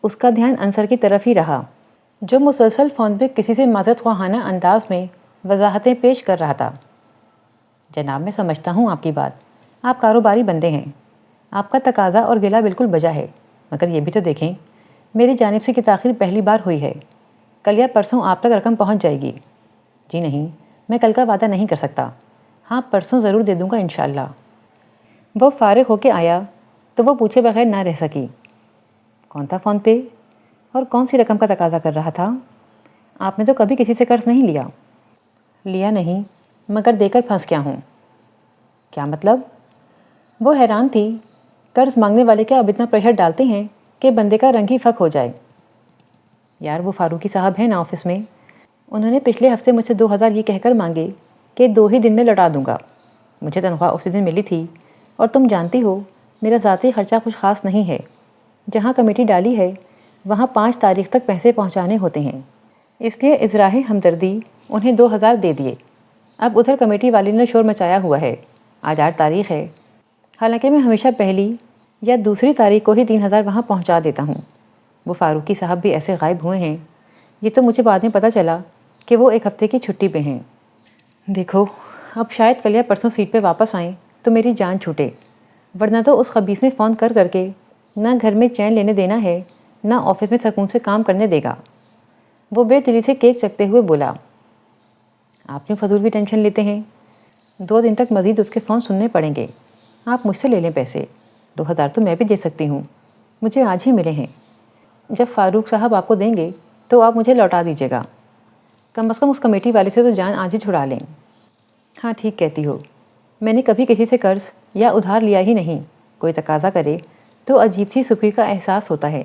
Speaker 1: اس کا دھیان انصر کی طرف ہی رہا، جو مسلسل فون پہ کسی سے معذرت خواہانہ انداز میں وضاحتیں پیش کر رہا تھا۔ جناب، میں سمجھتا ہوں آپ کی بات، آپ کاروباری بندے ہیں، آپ کا تقاضا اور گلہ بالکل بجا ہے، مگر یہ بھی تو دیکھیں میری جانب سے کہ تاخیر پہلی بار ہوئی ہے، کل یا پرسوں آپ تک رقم پہنچ جائے گی۔ جی نہیں، میں کل کا وعدہ نہیں کر سکتا، ہاں پرسوں ضرور دے دوں گا انشاءاللہ۔ وہ فارغ ہو کے آیا تو وہ پوچھے بغیر نہ رہ سکی، کون تھا فون پہ اور کون سی رقم کا تقاضا کر رہا تھا؟ آپ نے تو کبھی کسی سے قرض نہیں لیا۔ لیا نہیں، مگر دے کر پھنس گیا ہوں۔ کیا مطلب؟ وہ حیران تھی، قرض مانگنے والے کیا اب اتنا پریشر ڈالتے ہیں کہ بندے کا رنگ ہی پھک ہو جائے؟ یار وہ فاروقی صاحب ہیں نا آفس میں، انہوں نے پچھلے ہفتے مجھ سے 2000 یہ کہہ کر مانگے کہ 2 ہی دن میں لوٹا دوں گا۔ مجھے تنخواہ اسی دن ملی تھی اور تم جانتی ہو میرا ذاتی خرچہ کچھ خاص نہیں ہے، جہاں کمیٹی ڈالی ہے وہاں 5 تاریخ تک پیسے پہنچانے ہوتے ہیں، اس لیے اظہارِ ہمدردی انہیں 2000 دے دیے۔ اب ادھر کمیٹی والے نے شور مچایا ہوا ہے، آج 8 تاریخ ہے، حالانکہ میں ہمیشہ پہلی یا دوسری تاریخ کو ہی 3000 وہاں پہنچا دیتا ہوں۔ وہ فاروقی صاحب بھی ایسے غائب ہوئے ہیں، یہ تو مجھے بعد میں پتہ چلا کہ وہ 1 ہفتے کی چھٹی پہ ہیں۔ دیکھو اب شاید کل یا پرسوں سیٹ پہ واپس آئیں تو میری جان چھوٹے، ورنہ تو اس خبیث نے فون کر کر کے نہ گھر میں چین لینے دینا ہے نہ آفس میں سکون سے کام کرنے دے گا۔ وہ بے دلی سے کیک چکتے ہوئے بولا، آپ کیوں فضول کی ٹینشن لیتے ہیں؟ 2 دن تک مزید اس کے فون سننے پڑیں گے، آپ مجھ سے لے لیں پیسے، 2000 تو میں بھی دے سکتی ہوں، مجھے آج ہی ملے ہیں، جب فاروق صاحب آپ کو دیں گے تو آپ مجھے لوٹا دیجیے گا، کم از کم اس کمیٹی والے سے تو جان آج ہی چھڑا لیں۔ ہاں ٹھیک کہتی ہو، میں نے کبھی کسی سے قرض یا ادھار لیا ہی نہیں، کوئی تقاضا کرے تو عجیب سی سکوی کا احساس ہوتا ہے،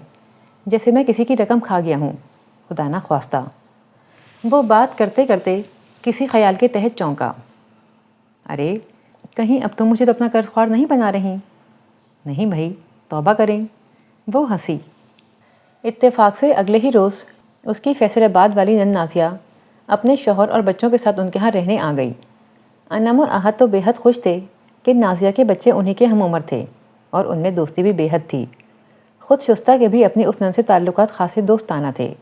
Speaker 1: جیسے میں کسی کی رقم کھا گیا ہوں، خدا نہ خواستہ۔ وہ بات کرتے کرتے کسی خیال کے تحت چونکا، ارے کہیں اب تم مجھے تو اپنا قرض خوار نہیں بنا رہی؟ نہیں بھائی، توبہ کریں۔ وہ ہنسی۔ اتفاق سے اگلے ہی روز اس کی فیصل آباد والی نند نازیہ اپنے شوہر اور بچوں کے ساتھ ان کے ہاں رہنے آ گئی۔ انم اور احد تو بے حد خوش تھے کہ نازیہ کے بچے انہی کے ہم عمر تھے اور ان میں دوستی بھی بے حد تھی۔ خود شستہ کے بھی اپنی اس نند سے تعلقات خاصے دوستانہ تھے،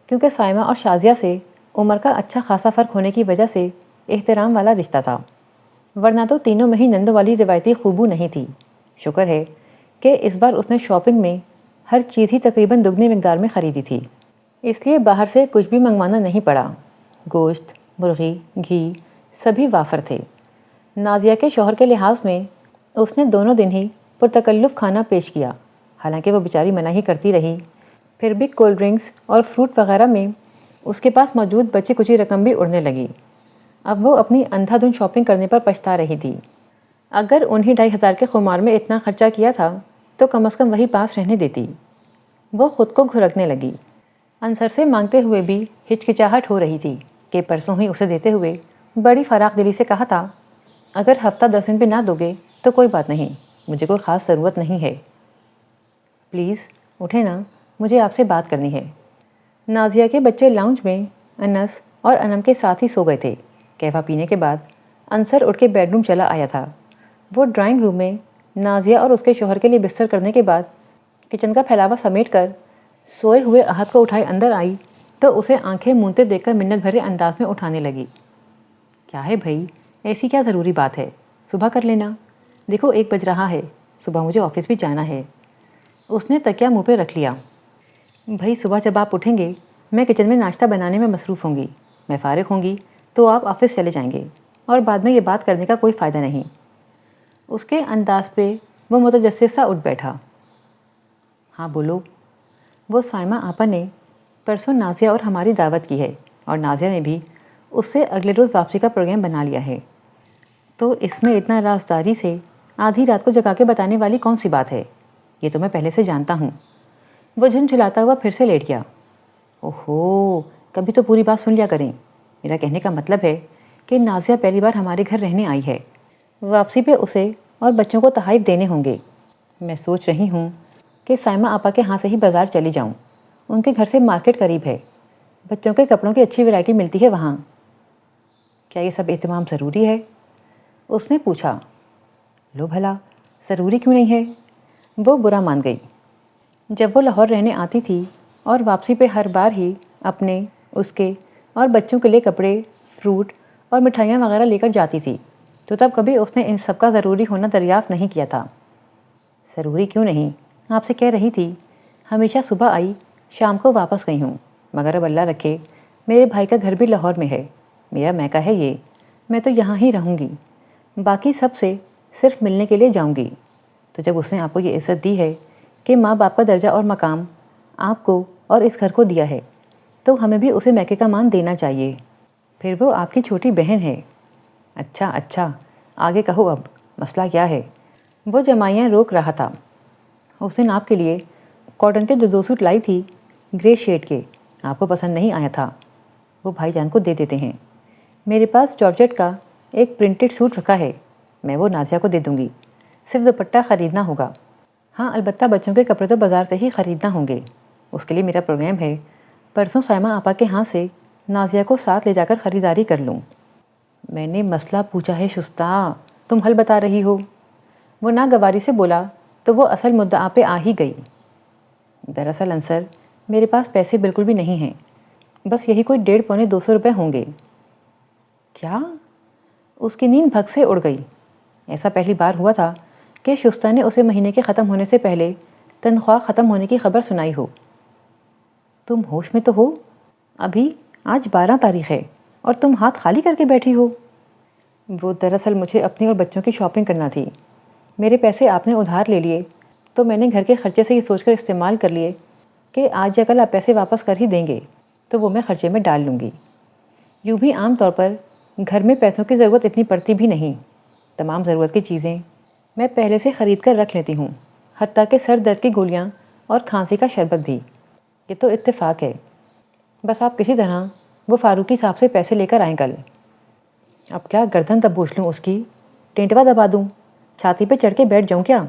Speaker 1: کیونکہ سائمہ اور شازیہ سے عمر کا اچھا خاصا فرق ہونے کی وجہ سے احترام والا رشتہ تھا، ورنہ تو تینوں میں ہی نندوں والی روایتی خوبو نہیں تھی۔ شکر ہے کہ اس بار اس نے شاپنگ میں ہر چیز ہی تقریباً دگنی مقدار میں خریدی تھی، اس لیے باہر سے کچھ بھی منگوانا نہیں پڑا۔ گوشت، مرغی، گھی سبھی وافر تھے۔ نازیہ کے شوہر کے لحاظ میں اس نے دونوں دن ہی پرتکلف کھانا پیش کیا، حالانکہ وہ بیچاری منع ہی کرتی رہی، پھر بھی کولڈ ڈرنکس اور فروٹ وغیرہ میں اس کے پاس موجود بچی کچی رقم بھی اڑنے لگی۔ اب وہ اپنی اندھا دھند شاپنگ کرنے پر پچھتا رہی تھی۔ اگر انہیں 2500 کے خمار میں اتنا خرچہ کیا تھا تو کم از کم وہی پاس رہنے دیتی۔ وہ خود کو گھرکنے لگی۔ انصر سے مانگتے ہوئے بھی ہچکچاہٹ ہو رہی تھی کہ پرسوں ہی اسے دیتے ہوئے بڑی فراخ دلی سے کہا تھا، اگر ہفتہ 10 دن پہ نہ دو گے تو کوئی بات نہیں، مجھے کوئی خاص ضرورت نہیں ہے، پلیز اٹھے نا، مجھے آپ سے بات کرنی ہے۔ نازیہ کے بچے لاؤنج میں انس اور انم کے ساتھ ہی سو گئے تھے۔ قہوہ پینے کے بعد انصر اٹھ کے بیڈ روم چلا آیا تھا۔ وہ ڈرائنگ روم میں نازیہ اور اس کے شوہر کے لیے بستر کرنے کے بعد کچن کا پھیلاوا سمیٹ کر سوئے ہوئے احد کو اٹھائے اندر آئی تو اسے آنکھیں مونتے دیکھ کر منت بھرے انداز میں اٹھانے لگی۔ کیا ہے بھائی، ایسی کیا ضروری بات ہے، صبح کر لینا، دیکھو 1 بج رہا ہے، صبح مجھے آفس بھی جانا ہے۔ اس نے تکیہ منہ پہ رکھ لیا۔ بھائی صبح جب آپ اٹھیں گے میں کچن میں ناشتہ بنانے میں مصروف ہوں گی، میں فارغ ہوں گی تو آپ آفس چلے جائیں گے اور بعد میں یہ بات کرنے کا کوئی فائدہ نہیں۔ اس کے انداز پہ وہ متجسس سا اٹھ بیٹھا۔ ہاں بولو۔ وہ سائمہ آپا نے پرسوں نازیہ اور ہماری دعوت کی ہے اور نازیہ نے بھی اس سے اگلے روز واپسی کا پروگرام بنا لیا ہے، تو اس میں اتنا رازداری سے آدھی رات کو جگا کے بتانے والی کون سی بات ہے؟ یہ تو میں پہلے سے جانتا ہوں۔ وہ جھنجھلاتا ہوا پھر سے لیٹ گیا۔ اوہو، کبھی تو پوری بات سن لیا کریں۔ میرا کہنے کا مطلب ہے کہ نازیہ پہلی بار ہمارے گھر رہنے آئی ہے، واپسی پہ اسے اور بچوں کو تحائف دینے ہوں گے۔ میں سوچ رہی ہوں کہ سائمہ آپا کے ہاں سے ہی بازار چلی جاؤں، ان کے گھر سے مارکیٹ قریب ہے، بچوں کے کپڑوں کی اچھی ورائٹی ملتی ہے وہاں۔ کیا یہ سب اہتمام ضروری ہے؟ اس نے پوچھا۔ لو بھلا، ضروری کیوں نہیں ہے؟ وہ برا مان گئی۔ جب وہ لاہور رہنے آتی تھی اور واپسی پہ ہر بار ہی اپنے، اس کے اور بچوں کے لیے کپڑے، فروٹ اور مٹھائیاں وغیرہ لے کر جاتی تھی، تو تب کبھی اس نے ان سب کا ضروری ہونا دریافت نہیں کیا تھا۔ ضروری کیوں نہیں؟ آپ سے کہہ رہی تھی، ہمیشہ صبح آئی، شام کو واپس گئی ہوں، مگر اب اللہ رکھے میرے بھائی کا گھر بھی لاہور میں ہے، میرا میکہ ہے یہ، میں تو یہاں ہی رہوں گی، باقی سب سے صرف ملنے کے لیے جاؤں گی۔ تو جب اس نے آپ کو یہ عزت دی ہے کہ ماں باپ کا درجہ اور مقام آپ کو اور اس گھر کو دیا ہے، تو ہمیں بھی اسے میکے کا مان دینا چاہیے۔ پھر وہ آپ کی چھوٹی بہن ہے۔ اچھا، آگے کہو اب، مسئلہ کیا ہے؟ وہ جمائیاں روک رہا تھا۔ اس دن آپ کے لیے کاٹن کے جو 2 سوٹ لائی تھی، گرے شیڈ کے، آپ کو پسند نہیں آیا تھا، وہ بھائی جان کو دے دیتے ہیں۔ میرے پاس جارجٹ کا ایک پرنٹڈ سوٹ رکھا ہے، میں وہ نازیہ کو دے دوں گی، صرف دوپٹہ خریدنا ہوگا۔ ہاں البتہ بچوں کے کپڑے تو بازار سے ہی خریدنا ہوں گے، اس کے لیے میرا پروگرام ہے پرسوں سائمہ آپا کے ہاں سے نازیہ کو ساتھ لے جا کر خریداری کر لوں۔ میں نے مسئلہ پوچھا ہے شستہ، تم حل بتا رہی ہو۔ وہ ناگواری سے بولا تو وہ اصل مدعا پہ آ ہی گئی۔ دراصل انصر، میرے پاس پیسے بالکل بھی نہیں ہیں، بس یہی کوئی 150-200 روپے ہوں گے۔ کیا؟ اس کی نیند بھگ سے اڑ گئی۔ ایسا پہلی بار ہوا تھا کہ شستہ نے اسے مہینے کے ختم ہونے سے پہلے تنخواہ ختم ہونے کی خبر سنائی ہو۔ تم ہوش میں تو ہو؟ ابھی آج 12 تاریخ ہے اور تم ہاتھ خالی کر کے بیٹھی ہو۔ وہ دراصل مجھے اپنی اور بچوں کی شاپنگ کرنا تھی، میرے پیسے آپ نے ادھار لے لیے، تو میں نے گھر کے خرچے سے یہ سوچ کر استعمال کر لیے کہ آج یا کل آپ پیسے واپس کر ہی دیں گے تو وہ میں خرچے میں ڈال لوں گی۔ یوں بھی عام طور پر گھر میں پیسوں کی ضرورت اتنی پڑتی بھی نہیں، تمام ضرورت کی چیزیں میں پہلے سے خرید کر رکھ لیتی ہوں، حتیٰ کہ سر درد کی گولیاں اور کھانسی کا شربت بھی۔ یہ تو اتفاق ہے، بس آپ کسی طرح وہ فاروقی صاحب سے پیسے لے کر آئیں کل۔ اب کیا گردن دبوچ لوں اس کی؟ ٹینٹوا دبا دوں؟ چھاتی پہ چڑھ کے بیٹھ جاؤں کیا؟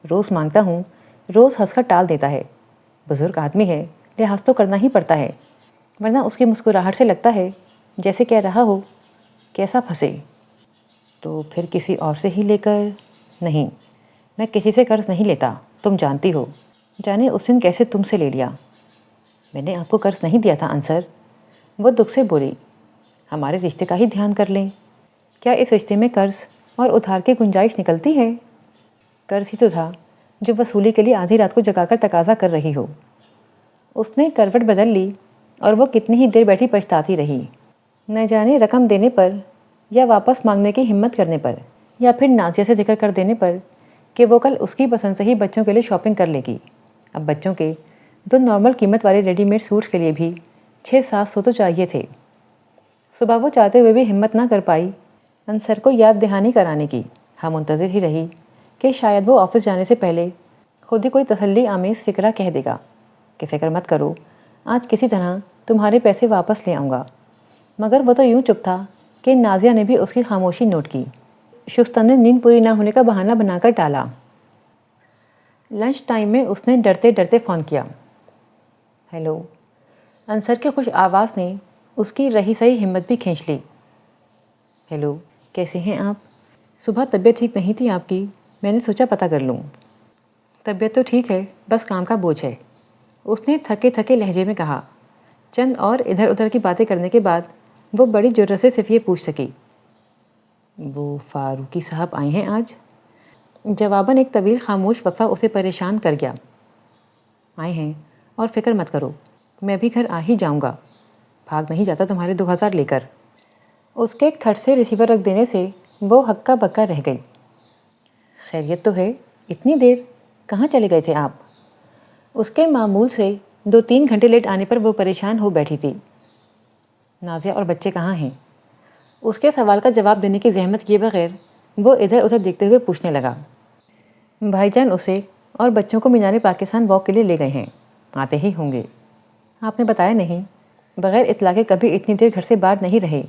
Speaker 1: روز مانگتا ہوں، روز ہنس کر ٹال دیتا ہے۔ بزرگ آدمی ہے، لحاظ تو کرنا ہی پڑتا ہے، ورنہ اس کی مسکراہٹ سے لگتا ہے جیسے کہہ رہا ہو کیسا پھنسے۔ تو پھر کسی اور سے ہی لے کر؟ نہیں، میں کسی سے قرض نہیں لیتا، تم جانتی ہو، جانے اس دن کیسے تم سے لے لیا۔ میں نے آپ کو قرض نہیں دیا تھا انصر، وہ دکھ سے بولی۔ ہمارے رشتے کا ہی دھیان کر لیں، کیا اس رشتے میں قرض اور ادھار کی گنجائش نکلتی ہے؟ قرض ہی تو تھا جو وصولی کے لیے آدھی رات کو جگا کر تقاضا کر رہی ہو۔ اس نے کروٹ بدل لی اور وہ کتنی ہی دیر بیٹھی پچھتاتی رہی، نہ جانے رقم دینے پر یا واپس مانگنے کی ہمت کرنے پر، یا پھر نازیہ سے ذکر کر دینے پر کہ وہ کل اس کی پسند سے ہی بچوں کے لیے شاپنگ کر لے گی۔ اب بچوں کے 2 نارمل قیمت والے ریڈی میڈ سوٹس کے لیے بھی 600-700 تو چاہیے تھے۔ صبح وہ چاہتے ہوئے بھی ہمت نہ کر پائی انصر کو یاد دہانی کرانے کی، ہاں منتظر ہی رہی کہ شاید وہ آفس جانے سے پہلے خود ہی کوئی تسلی آمیز فکرہ کہہ دے گا کہ فکر مت کرو، آج کسی طرح تمہارے پیسے واپس لے آؤں گا۔ مگر وہ تو یوں چپ تھا کہ نازیہ نے بھی اس کی خاموشی نوٹ کی۔ شستہ نے نیند پوری نہ ہونے کا بہانہ بنا کر ٹالا۔ لنچ ٹائم میں اس نے ڈرتے ڈرتے فون کیا۔ ہیلو۔ انصر کی خوش آواز نے اس کی رہی سہی ہمت بھی کھینچ لی۔ ہیلو، کیسے ہیں آپ؟ صبح طبیعت ٹھیک نہیں تھی آپ کی، میں نے سوچا پتہ کر لوں۔ طبیعت تو ٹھیک ہے، بس کام کا بوجھ ہے، اس نے تھکے تھکے لہجے میں کہا۔ چند اور ادھر ادھر کی باتیں کرنے کے بعد وہ بڑی جرأت سے صرف یہ پوچھ سکی، وہ فاروقی صاحب آئے ہیں آج؟ جواباً ایک طویل خاموش وقفہ اسے پریشان کر گیا۔ آئے ہیں اور فکر مت کرو، میں بھی گھر آ ہی جاؤں گا، بھاگ نہیں جاتا تمہارے 2000 لے کر۔ اس کے کھٹ سے ریسیور رکھ دینے سے وہ ہکا بکا رہ گئی۔ خیریت تو ہے؟ اتنی دیر کہاں چلے گئے تھے آپ؟ اس کے معمول سے 2-3 گھنٹے لیٹ آنے پر وہ پریشان ہو بیٹھی تھی۔ نازیہ اور بچے کہاں ہیں؟ اس کے سوال کا جواب دینے کی زحمت کیے بغیر وہ ادھر ادھر دیکھتے ہوئے پوچھنے لگا۔ بھائی جان اسے اور بچوں کو مینار پاکستان واک کے لیے لے گئے ہیں، آتے ہی ہوں گے۔ آپ نے بتایا نہیں، بغیر اطلاع کے کبھی اتنی دیر گھر سے باہر نہیں رہے۔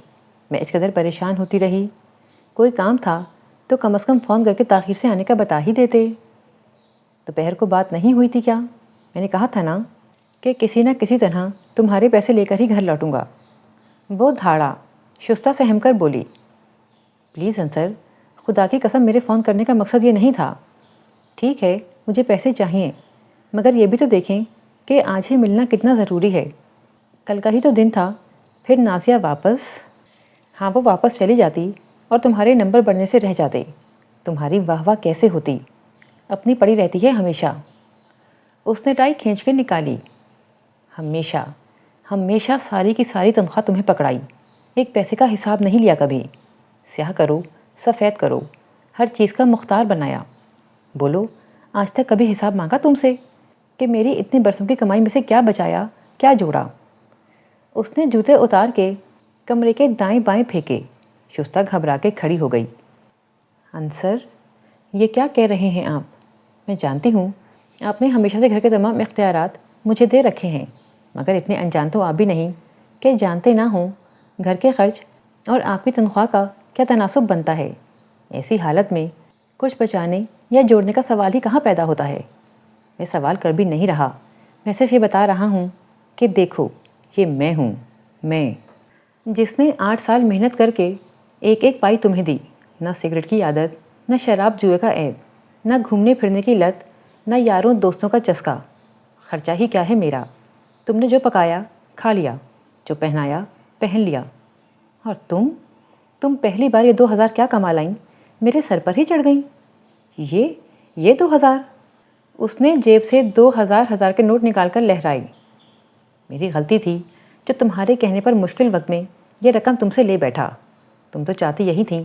Speaker 1: میں اس قدر پریشان ہوتی رہی، کوئی کام تھا تو کم از کم فون کر کے تاخیر سے آنے کا بتا ہی دیتے۔ دوپہر کو بات نہیں ہوئی تھی کیا؟ میں نے کہا تھا نا کہ کسی نہ کسی طرح تمہارے پیسے لے کر ہی گھر لوٹوں گا۔ وہ دھاڑا شستہ سہم کر بولی۔ پلیز انصر، خدا کی قسم میرے فون کرنے کا مقصد یہ نہیں تھا۔ ٹھیک ہے مجھے پیسے چاہیے، مگر یہ بھی تو دیکھیں کہ آج ہی ملنا کتنا ضروری ہے۔ کل کا ہی تو دن تھا، پھر نازیہ واپس؟ ہاں وہ واپس چلی جاتی اور تمہارے نمبر بڑھنے سے رہ جاتے، تمہاری واہ واہ کیسے ہوتی؟ اپنی پڑی رہتی ہے ہمیشہ۔ اس نے ٹائی کھینچ کے نکالی۔ ہمیشہ ہمیشہ ساری کی ساری تنخواہ تمہیں پکڑائی، ایک پیسے کا حساب نہیں لیا کبھی۔ سیاہ کرو سفید کرو، ہر چیز کا مختار بنایا۔ بولو آج تک کبھی حساب مانگا تم سے کہ میری اتنے برسوں کی کمائی میں سے کیا بچایا، کیا جوڑا؟ اس نے جوتے اتار کے کمرے کے دائیں بائیں پھینکے۔ شستہ گھبرا کے کھڑی ہو گئی۔ انصر یہ کیا کہہ رہے ہیں آپ؟ میں جانتی ہوں آپ نے ہمیشہ سے گھر کے تمام اختیارات مجھے دے رکھے ہیں، مگر اتنے انجان تو آپ بھی نہیں کہ جانتے نہ ہوں گھر کے خرچ اور آپ کی تنخواہ کا کیا تناسب بنتا ہے۔ ایسی حالت میں کچھ بچانے یا جوڑنے کا سوال ہی کہاں پیدا ہوتا ہے۔ میں سوال کر بھی نہیں رہا، میں صرف یہ بتا رہا ہوں کہ دیکھو یہ میں ہوں، میں جس نے 8 سال محنت کر کے ایک ایک پائی تمہیں دی۔ نہ سگریٹ کی عادت، نہ شراب جوئے کا عیب، نہ گھومنے پھرنے کی لت، نہ یاروں دوستوں کا چسکا۔ خرچہ ہی کیا ہے میرا؟ تم نے جو پکایا کھا لیا، جو پہنایا پہن لیا، اور تم پہلی بار یہ 2000 کیا کما لائیں، میرے سر پر ہی چڑھ گئیں۔ یہ 2000؟ اس نے جیب سے 2000 کے نوٹ نکال کر لہرائی۔ میری غلطی تھی جو تمہارے کہنے پر مشکل وقت میں یہ رقم تم سے لے بیٹھا۔ تم تو چاہتی یہی تھی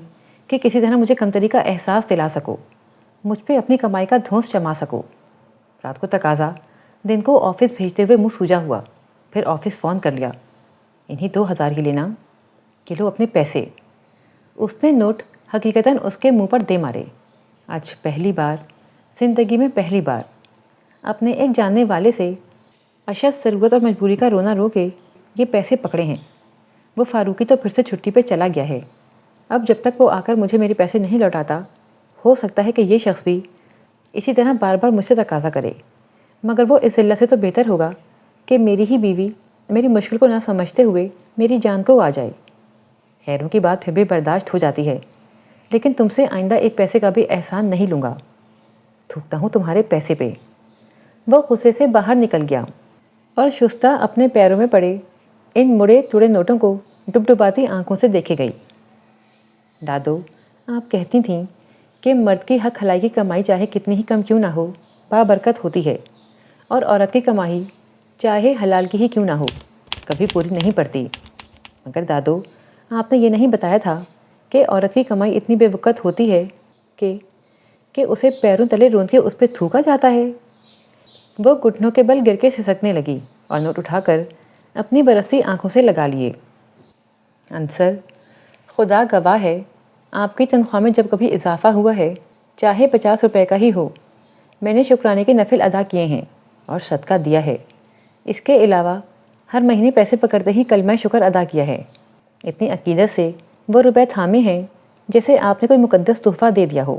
Speaker 1: کہ کسی طرح مجھے کمتری کا احساس دلا سکو، مجھ پہ اپنی کمائی کا دھونس جما سکو۔ رات کو تقاضا، دن کو آفس بھیجتے ہوئے منہ سوجا ہوا، پھر آفس فون کر لیا۔ انہیں 2000 ہی لینا، کہ لو اپنے پیسے۔ اس نے نوٹ حقیقتاً اس کے منہ پر دے مارے۔ آج پہلی بار، زندگی میں پہلی بار، اپنے ایک جاننے والے سے اشد ضرورت اور مجبوری کا رونا رو کے یہ پیسے پکڑے ہیں۔ وہ فاروقی تو پھر سے چھٹی پہ چلا گیا ہے۔ اب جب تک وہ آ کر مجھے میرے پیسے نہیں لوٹاتا، ہو سکتا ہے کہ یہ شخص بھی اسی طرح بار بار مجھ سے تقاضا کرے، مگر وہ اس ذلت سے تو بہتر ہوگا کہ میری ہی بیوی میری مشکل کو نہ سمجھتے ہوئے میری جان کو آ جائے۔ خیروں کی بات پھر بھی برداشت ہو جاتی ہے، لیکن تم سے آئندہ ایک پیسے کا بھی احسان نہیں لوں گا۔ تھوکتا ہوں تمہارے پیسے پہ۔ وہ غصے سے باہر نکل گیا اور شستہ اپنے پیروں میں پڑے ان مڑے توڑے نوٹوں کو ڈبڈباتی آنکھوں سے دیکھے گئی۔ دادو آپ کہتی تھیں کہ مرد کی حق حلائی کی کمائی چاہے کتنی ہی کم کیوں نہ ہو بابرکت ہوتی ہے، اور عورت کی کمائی چاہے حلال کی ہی کیوں نہ ہو کبھی پوری نہیں پڑتی۔ مگر دادو آپ نے یہ نہیں بتایا تھا کہ عورت کی کمائی اتنی بے وقت ہوتی ہے کہ اسے پیروں تلے روند کے اس پہ تھوکا جاتا ہے۔ وہ گھٹنوں کے بل گر کے سسکنے لگی اور نوٹ اٹھا کر اپنی برستی آنکھوں سے لگا لیے۔ انصر خدا گواہ ہے، آپ کی تنخواہ میں جب کبھی اضافہ ہوا ہے، چاہے 50 روپے کا ہی ہو، میں نے شکرانے کے نفل ادا کیے ہیں اور صدقہ دیا ہے۔ اس کے علاوہ ہر مہینے پیسے پکڑتے ہی کلمہ شکر ادا کیا ہے۔ اتنی عقیدت سے وہ روپے تھامے ہیں جیسے آپ نے کوئی مقدس تحفہ دے دیا ہو،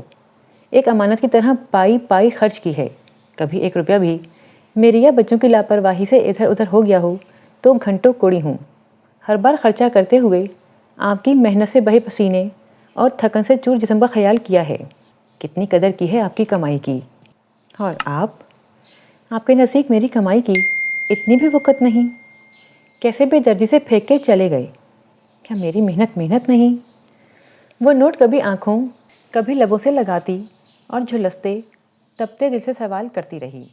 Speaker 1: ایک امانت کی طرح پائی پائی خرچ کی ہے۔ کبھی 1 روپیہ بھی میری یا بچوں کی لاپرواہی سے ادھر ادھر ہو گیا ہو تو گھنٹوں کوڑی ہوں۔ ہر بار خرچہ کرتے ہوئے آپ کی محنت سے بہے پسینے اور تھکن سے چور جسم کا خیال کیا ہے۔ کتنی قدر کی ہے آپ کی کمائی کی، اور آپ کے نزدیک میری کمائی کی اتنی بھی وقت نہیں؟ کیسے بے دردی سے پھینک کے چلے گئے۔ کیا میری محنت نہیں؟ وہ نوٹ کبھی آنکھوں کبھی لبوں سے لگاتی اور جھلستے تپتے دل سے سوال کرتی رہی،